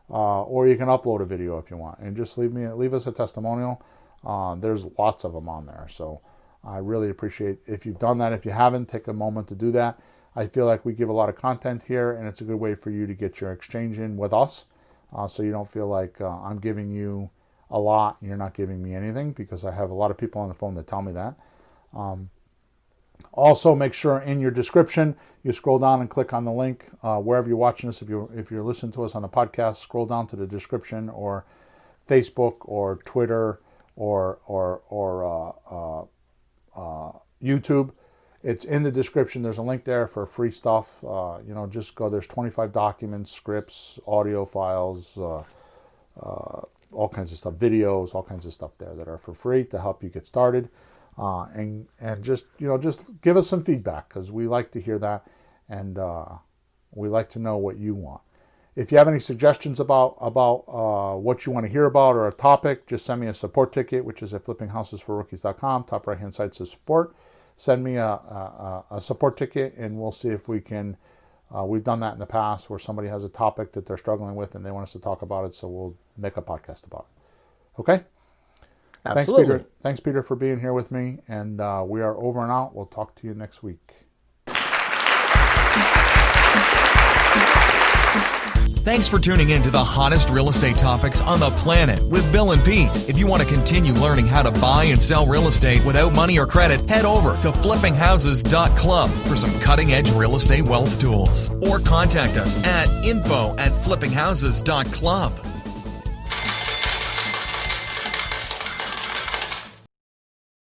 or you can upload a video if you want. And just leave us a testimonial. There's lots of them on there. So I really appreciate if you've done that. If you haven't, take a moment to do that. I feel like we give a lot of content here, and it's a good way for you to get your exchange in with us, so you don't feel like I'm giving you a lot and you're not giving me anything, because I have a lot of people on the phone that tell me that. Also, make sure in your description you scroll down and click on the link wherever you're watching us. If you're listening to us on the podcast, scroll down to the description, or Facebook or Twitter or YouTube. It's in the description. There's a link there for free stuff. Just go. There's 25 documents, scripts, audio files, all kinds of stuff, videos, all kinds of stuff there that are for free to help you get started. And just give us some feedback, because we like to hear that, and we like to know what you want. If you have any suggestions about what you want to hear about or a topic, just send me a support ticket, which is at flippinghousesforrookies.com. Top right hand side says support. Send me a support ticket, and we'll see if we can. We've done that in the past where somebody has a topic that they're struggling with and they want us to talk about it, so we'll make a podcast about it. Okay? Absolutely. Thanks, Peter. Thanks, Peter, for being here with me, and we are over and out. We'll talk to you next week. Thanks for tuning in to the hottest real estate topics on the planet with Bill and Pete. If you want to continue learning how to buy and sell real estate without money or credit, head over to flippinghouses.club for some cutting-edge real estate wealth tools. Or contact us at info@flippinghouses.club.